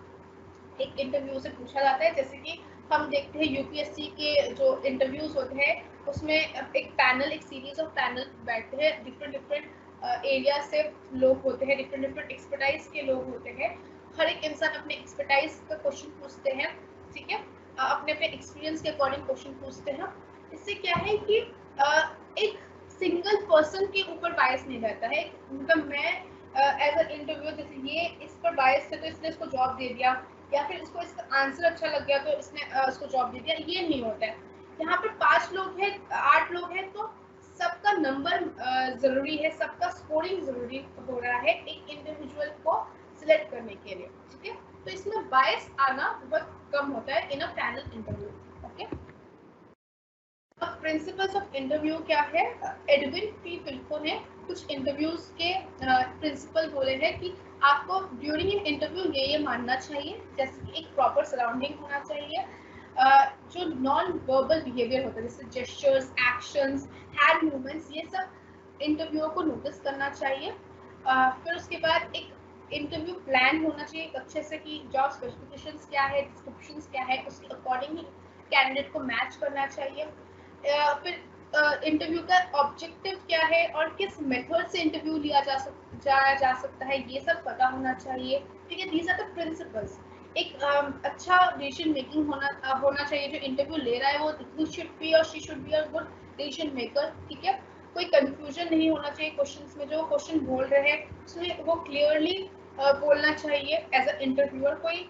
एक इंटरव्यू से पूछा जाता है। जैसे कि हम देखते हैं यूपीएससी के जो इंटरव्यूज होते हैं उसमें एक पैनल, एक सीरीज ऑफ पैनल बैठते हैं, डिफरेंट डिफरेंट एरिया से लोग होते हैं, डिफरेंट डिफरेंट एक्सपर्टाइज के लोग होते हैं। हर एक इंसान अपने एक्सपर्टाइज का क्वेश्चन पूछते हैं, ठीक है, अपने अपने एक्सपीरियंस के अकॉर्डिंग क्वेश्चन पूछते हैं। इससे क्या है कि एक सिंगल पर्सन के ऊपर बायस नहीं रहता है। मतलब मैं एज अ इंटरव्यू, जैसे ये इस पर बायस थे तो इसने इसको जॉब दे दिया, या फिर इसको इसका आंसर अच्छा लग गया तो इसने इसको जॉब दे दिया, ये नहीं होता है। यहाँ पर 5 लोग हैं, 8 लोग हैं, तो सबका नंबर जरूरी है, सबका स्कोरिंग जरूरी हो रहा है एक इंडिविजुअल को सिलेक्ट करने के लिए, ठीक है। तो इसमें बायस आना बहुत कम होता है इन अ पैनल इंटरव्यू। ओके, अब प्रिंसिपल्स ऑफ इंटरव्यू क्या है, एडविन पी फिल्को ने कुछ इंटरव्यूज के प्रिंसिपल बोले हैं कि आपको ड्यूरिंग इन इंटरव्यू ये मानना चाहिए, जैसे कि एक प्रॉपर सराउंडिंग होना चाहिए, जो नॉन वर्बल बिहेवियर होता है जैसे जेस्चर्स, एक्शंस, हैंड मूवमेंट्स, ये सब इंटरव्यू को नोटिस करना चाहिए। फिर उसके बाद एक इंटरव्यू प्लान होना चाहिए अच्छे से कि जॉब स्पेसिफिकेशंस क्या है, डिस्क्रिप्शंस क्या है, उसके अकॉर्डिंग ही कैंडिडेट को मैच करना चाहिए। फिर इंटरव्यू का ऑब्जेक्टिव क्या है और किस मेथड से इंटरव्यू लिया जाया जा सकता है, ये सब पता होना चाहिए, ठीक है। These are the principles. एक अच्छा डिसीजन मेकिंग होना चाहिए, जो इंटरव्यू ले रहा है वो ही शुड बी और she should be a good decision maker, ठीक है। कोई कंफ्यूजन नहीं होना चाहिए क्वेश्चंस में, जो क्वेश्चन बोल रहे हैं उसमें वो क्लियरली बोलना चाहिए एज अ इंटरव्यूअर। कोई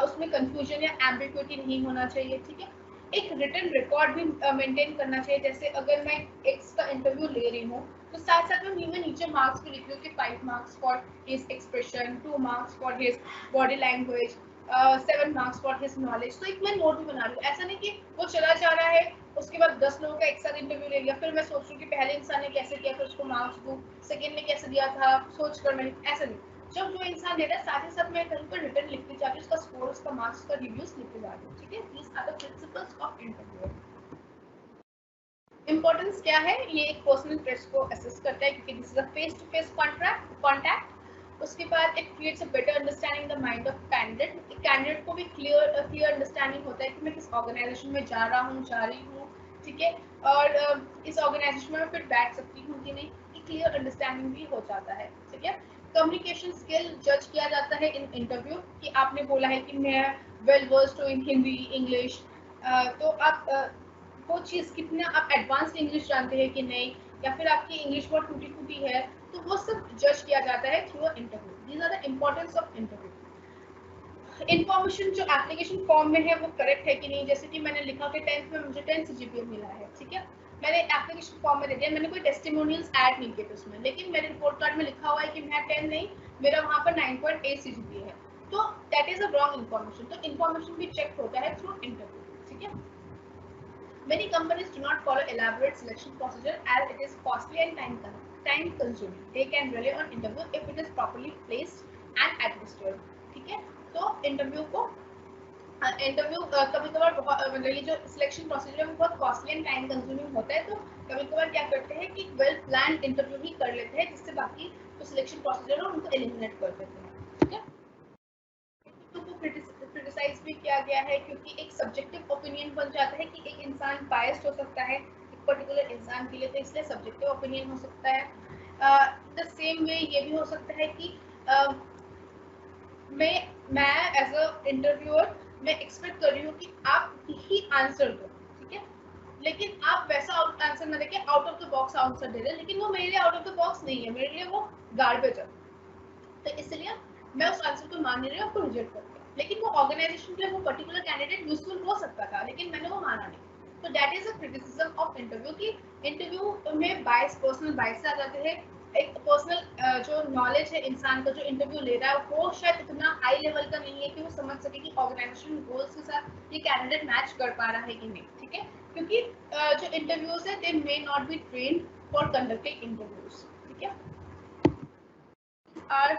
उसमें कंफ्यूजन या एम्बिग्युइटी नहीं होना चाहिए, ठीक है। एक रिटन रिकॉर्ड भी मेंटेन करना चाहिए। जैसे अगर मैं एक्स का इंटरव्यू ले रही हूँ तो साथ साथ में नीचे मार्क्स भी लिख लूँ कि 5 marks for his expression, 2 marks for his body language, 7 marks for his knowledge. तो एक मैं नोट भी बना रही हूँ। ऐसा नहीं कि वो चला जा रहा है, उसके बाद 10 लोगों का एक साथ इंटरव्यू ले लिया, फिर मैं सोच रही हूँ कि पहले इंसान ने कैसे किया फिर उसको मार्क्स दूँ, सेकेंड ने कैसे दिया था सोच कर मैं, ऐसा नहीं। जब जो इंसान दे रहा है साथ ही साथ मैं कहीं पर रिटर्न लिखती जा रही हूँ, उसका स्कोर, उसका मार्क्स, उसका रिव्यूज लिखते जा रही हूँ, ठीक है। These are the principles of interview. Importance क्या है, ये एक पर्सनल ट्रस्ट को असेस करता है क्योंकि this is a face to face contact. उसके बाद it creates a better understanding the mind of candidate. Candidate को भी क्लियर अंडरस्टैंडिंग होता है कि मैं किस ऑर्गेनाइजेशन में जा रही हूँ, ठीक है, और इस ऑर्गेनाइजेशन में मैं फिर बैठ सकती हूँ कि नहीं, क्लियर अंडरस्टैंडिंग भी हो जाता है, ठीक है। कम्युनिकेशन स्किल जज किया जाता है इन इंटरव्यू कि आपने बोला है कि मैं वेल वर्स्ड हूँ इन हिंदी, इंग्लिश, तो आप वो चीज़ कितना आप एडवांस इंग्लिश जानते हैं कि नहीं, या फिर आपकी इंग्लिश बहुत टूटी फूटी है, तो वो सब जज किया जाता है through interview. These are the importance of interview. Information जो एप्लीकेशन फॉर्म में है वो करेक्ट है कि नहीं, जैसे कि मैंने लिखा कि 10th में मुझे 10 CGPA मिला है, ठीक है, मैंने एप्लीकेशन फॉर्म में दे दिया, मैंने कोई टेस्टिमोनियल्स ऐड नहीं किए उसमें, लेकिन मेरे रिपोर्ट कार्ड में लिखा हुआ है कि मैं 10 नहीं, मेरा वहाँ पर 9.8 CGPA है, तो that is a wrong information. तो इन्फॉर्मेशन भी चेक होता है थ्रू इंटरव्यू, ठीक है। Many companies do not follow elaborate selection procedure as it is costly and time consuming. They can rely on interview if it is properly placed and administered. ठीक है, तो interview को कभी कभार मतलब ये जो सिलेक्शन प्रोसीजर है वो बहुत कॉस्टली एंड टाइम कंज्यूमिंग होता है, तो कभी कभार क्या करते हैं कि वेल प्लान इंटरव्यू ही कर लेते हैं जिससे बाकी जो सिलेक्शन प्रोसीजर है उनको एलिमिनेट कर देते हैं, ठीक है। तो वो क्रिटिसाइज भी किया गया है क्योंकि एक सब्जेक्टिव ओपिनियन बन जाता है कि एक इंसान बायस्ड हो सकता है एक पर्टिकुलर इंसान के लिए, तो इसलिए सब्जेक्टिव ओपिनियन हो सकता है। द सेम वे ये भी हो सकता है कि मैं एज अ इंटरव्यूअर मैं एक्सपेक्ट कर रही हूँ कि आप ही आंसर दो, ठीक है, लेकिन आप वैसा आंसर ना देके out of the box answer दे रहे, लेकिन वो मेरे लिए आउट ऑफ द बॉक्स नहीं है, मेरे लिए वो गार्बेज है, तो इसलिए मैं उस आंसर को मान नहीं रही, आपको रिजेक्ट कर दिया। लेकिन वो ऑर्गेनाइजेशन के लिए वो पर्टिकुलर कैंडिडेट यूजफुल हो सकता था, लेकिन मैंने वो माना नहीं। तो that is a criticism of interview कि इंटरव्यू में बायस, पर्सनल बायस आ जाते हैं। एक पर्सनल जो नॉलेज है इंसान का जो इंटरव्यू ले रहा है वो शायद इतना हाई लेवल का नहीं है कि वो समझ सके कि ऑर्गेनाइजेशन गोल्स के साथ ये कैंडिडेट मैच कर पा रहा है कि नहीं, ठीक है, क्योंकि जो इंटरव्यूज है they may not be trained for conducting interviews, ठीक है। Are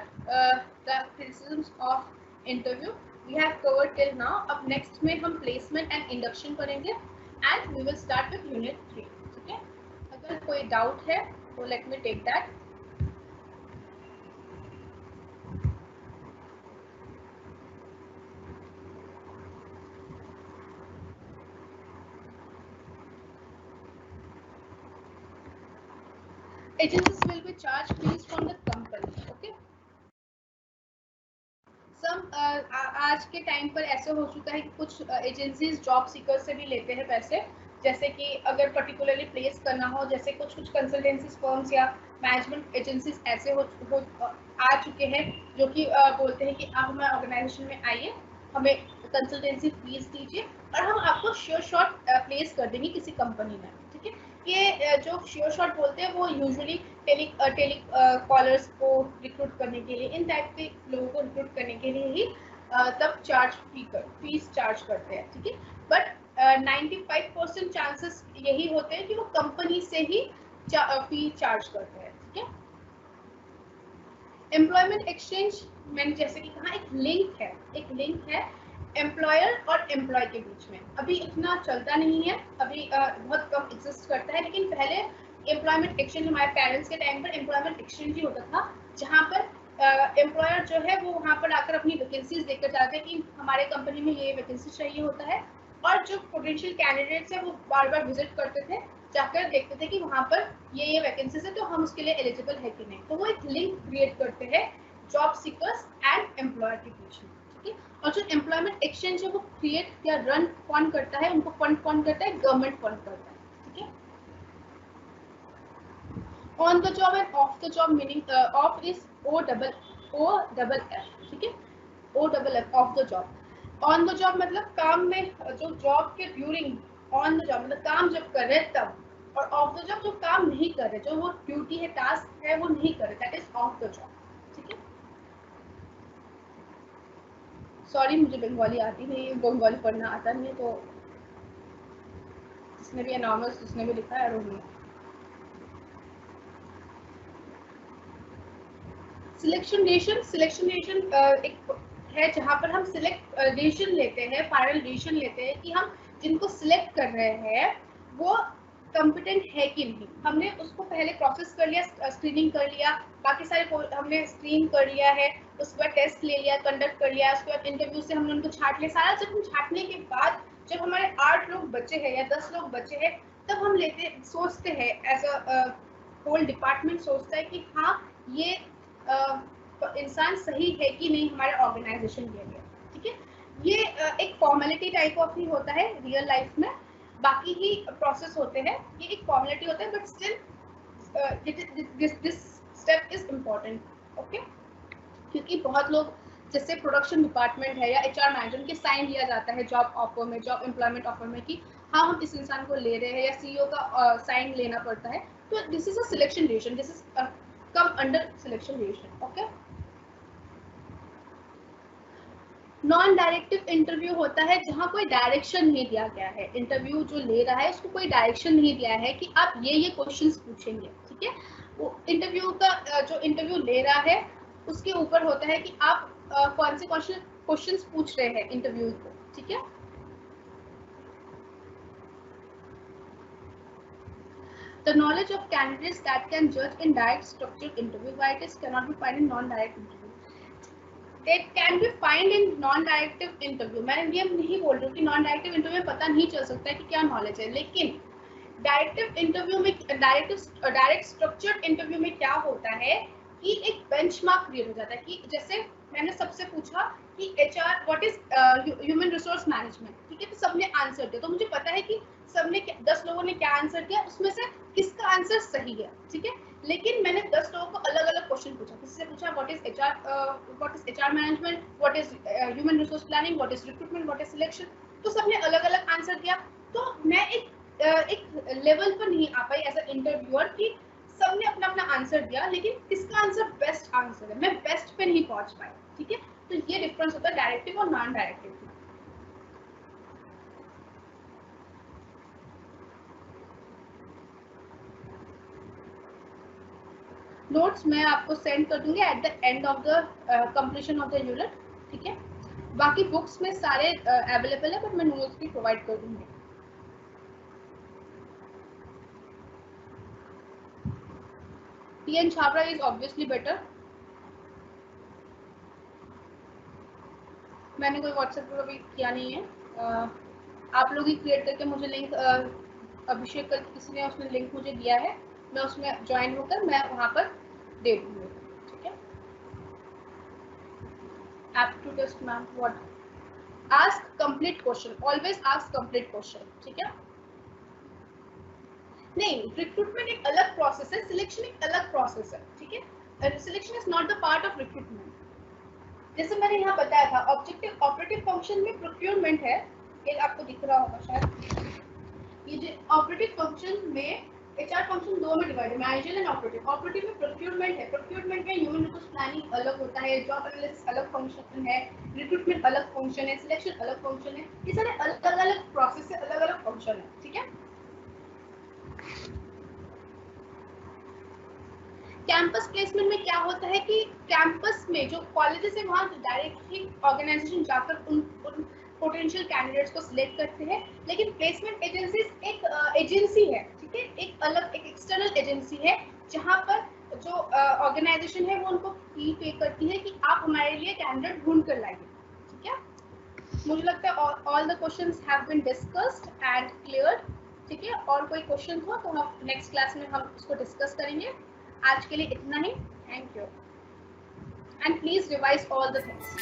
the criticisms of interview we have covered till now. अब next में हम placement and induction करेंगे and we will start with unit 3, ठीक है। कोई डाउट है तो let me take that. Agencies will be charged fees from the company. Okay. आज के टाइम पर ऐसे हो चुका है कि कुछ एजेंसीज जॉब सीकर से भी लेते हैं पैसे, जैसे कि अगर पर्टिकुलरली प्लेस करना हो, जैसे कुछ कंसल्टेंसी फर्म्स या मैनेजमेंट एजेंसीज ऐसे आ चुके हैं जो कि बोलते हैं कि आप हमारे ऑर्गेनाइजेशन में आइए, हमें कंसल्टेंसी फीस दीजिए और हम आपको श्योर शॉट प्लेस कर देंगे किसी कंपनी में। ठीक है, ये जो श्योर शॉट बोलते हैं वो यूजुअली टेली कॉलर्स को रिक्रूट करने के लिए, इन टाइप के लोगों को रिक्रूट करने के लिए ही तब फीस चार्ज करते हैं। ठीक है, बट 95% चांसेस यही होते हैं कि वो कंपनी से ही फी चार्ज करते हैं। ठीक है, एम्प्लॉयमेंट एक्सचेंज मैंने जैसे कि कहा एक लिंक है एम्प्लॉयर और एम्प्लॉय के बीच में। अभी इतना चलता नहीं है, अभी बहुत कम एग्जिस्ट करता है, लेकिन पहले एम्प्लॉयमेंट एक्सचेंज हमारे पेरेंट्स के टाइम पर एम्प्लॉयमेंट एक्सचेंज ही होता था, जहाँ पर एम्प्लॉयर जो है वो वहाँ पर आकर अपनी वैकेंसीज देखकर जाते हैं कि हमारे कंपनी में ये वैकेंसी चाहिए होता है, और जो पोटेंशियल कैंडिडेट्स है वो बार बार विजिट करते थे, जाकर देखते थे कि वहाँ पर ये वैकेंसीज है तो हम उसके लिए एलिजिबल है कि नहीं। तो वो एक लिंक क्रिएट करते हैं जॉब सीकर्स एंड एम्प्लॉयर के बीच में। ठीक है, और जो एम्प्लॉयमेंट एक्सचेंज है वो क्रिएट या रन कौन करता है, उनको फंड कौन करता है, गवर्नमेंट फंड करता है। ठीक है, on the job and off the job meaning of is O double F. ठीक है, O double F, off the job. On the job मतलब काम में, जो जॉब के ड्यूरिंग, ऑन द जॉब मतलब काम जब कर रहे तब, और ऑफ द जॉब जो काम नहीं कर रहे, जो वो ड्यूटी है, टास्क है वो नहीं कर रहे, that is of the job. ठीक है, सॉरी मुझे बंगाली आती नहीं, बंगाली पढ़ना आता नहीं है, तो जिसने भी एनॉर्मस जिसने भी लिखा है रोहिणी। सिलेक्शन एक है जहाँ पर हम डिसीजन लेते हैं, फाइनल डिसीजन लेते हैं कि हम जिनको सिलेक्ट कर रहे हैं वो कॉम्पिटेंट है कि नहीं। हमने उसको पहले प्रोसेस कर लिया, स्क्रीनिंग कर लिया, बाकी सारे हमने स्क्रीन कर लिया है, उसके बाद टेस्ट ले लिया, कंडक्ट कर लिया, उसके बाद इंटरव्यू से हमने उनको छांट लिया सारा। जब हम छांटने के बाद जब हमारे 8 लोग बचे हैं या 10 लोग बचे हैं, तब हम सोचते हैं, एज अ होल डिपार्टमेंट सोचता है कि हाँ ये तो इंसान सही है कि नहीं हमारे ऑर्गेनाइजेशन के लिए। ठीक है, ये एक फॉर्मेलिटी टाइप ऑफ ही होता है रियल लाइफ में, बाकी ही प्रोसेस होते हैं, ये एक फॉर्मेलिटी होता है, but still this step is important. Okay, क्योंकि बहुत लोग, जैसे प्रोडक्शन डिपार्टमेंट है या एचआर मैनेजर के साइन लिया जाता है जॉब ऑफर में, जॉब एम्प्लॉयमेंट ऑफर में कि हाँ हम इस इंसान को ले रहे हैं, या सीईओ का साइन लेना पड़ता है, तो this is a selection decision, this is come under selection decision. Okay, non directive interview होता है जहाँ कोई डायरेक्शन नहीं दिया गया है, इंटरव्यू जो ले रहा है उसको कोई डायरेक्शन नहीं दिया है कि आप ये क्वेश्चंस पूछेंगे। ठीक है, वो इंटरव्यू का जो इंटरव्यू ले रहा है उसके ऊपर होता है कि आप कौन से क्वेश्चंस पूछ रहे हैं इंटरव्यू को। ठीक है, the knowledge of candidates that can judge in direct structured interview varieties cannot be found in non-direct interview. It can be find in non-directive interview. मैं ये नहीं बोल रही हूँ कि non-directive interview में पता नहीं चल सकता है कि क्या नॉलेज है, लेकिन डायरेक्टिव इंटरव्यू में, डायरेक्ट स्ट्रक्चर्ड इंटरव्यू में क्या होता है कि एक बेंचमार्क क्रिएट हो जाता है कि जैसे मैंने सबसे पूछा कि HR what is human resource management. ठीक है, तो सबने आंसर दिया, तो मुझे पता है कि सबने 10 लोगों ने क्या आंसर दिया, उसमें से किसका आंसर सही है। ठीक है, लेकिन मैंने 10 लोगों को अलग अलग क्वेश्चन पूछा, किसी से पूछा what is HR management, what is human resource planning, what is recruitment, what is selection, तो सबने अलग अलग आंसर दिया। तो मैं एक लेवल पर नहीं आ पाई एज अ इंटरव्यूअर कि सबने अपना अपना आंसर दिया, लेकिन किसका आंसर बेस्ट आंसर है, मैं बेस्ट पे नहीं पहुंच पाई। ठीक है, तो ये डिफरेंस होता है डायरेक्टिव और नॉन डायरेक्टिव। नोट्स मैं आपको सेंड कर दूंगी at the end off the completion of the unit. ठीक है, बाकी बुक्स में सारे अवेलेबल है, बट मैं नोट्स भी प्रोवाइड कर दूंगी। PN Chhabra is obviously better. मैंने कोई व्हाट्सएप पर अभी किया नहीं है, आप लोग ही क्रिएट करके मुझे लिंक, अभिषेक करके किसी ने उसने लिंक मुझे दिया है, मैं उसमें ज्वाइन होकर मैं वहाँ पर दे दूँगी, ठीक है। Aptitude test ma'am what, ask complete question, always ask complete question, ठीक है। नहीं, रिक्रूटमेंट एक अलग प्रोसेस है, सिलेक्शन एक अलग प्रोसेस है, ठीक है। Selection is not the part of recruitment. जैसे मैंने यहाँ बताया था, ऑब्जेक्टिव ऑपरेटिव फंक्शन में प्रोक्योरमेंट है, ये आपको दिख रहा होगा शायद। ये जो ऑपरेटिव फंक्शन में एचआर फंक्शन दो में डिवाइड है, मैनेजर एंड ऑपरेटिव। ऑपरेटिव में प्रोक्योरमेंट है, प्रोक्योरमेंट में ह्यूमन रिसोर्स प्लानिंग अलग होता है, जॉब एनालिसिस अलग फंक्शन है, रिक्रूटमेंट अलग फंक्शन है, सिलेक्शन अलग फंक्शन है, ये सारे अलग अलग प्रोसेस से अलग अलग फंक्शन है, ठीक है। कैंपस प्लेसमेंट में क्या होता है कि कैंपस में जो कॉलेजेस है वहाँ डायरेक्टली ऑर्गेनाइजेशन जाकर उन पोटेंशियल कैंडिडेट्स को सिलेक्ट करते हैं, लेकिन प्लेसमेंट एजेंसीज एक एजेंसी है, ठीक है, एक अलग एक एक्सटर्नल एजेंसी है, जहाँ पर जो ऑर्गेनाइजेशन है वो उनको फी पे करती है कि आप हमारे लिए कैंडिडेट ढूंढ कर लाइए, ठीक है। मुझे लगता है all the questions have been discussed and cleared, ठीक है। और कोई क्वेश्चन हो तो हम नेक्स्ट क्लास में हम उसको डिस्कस करेंगे। आज के लिए इतना ही, thank you and please revise all the things.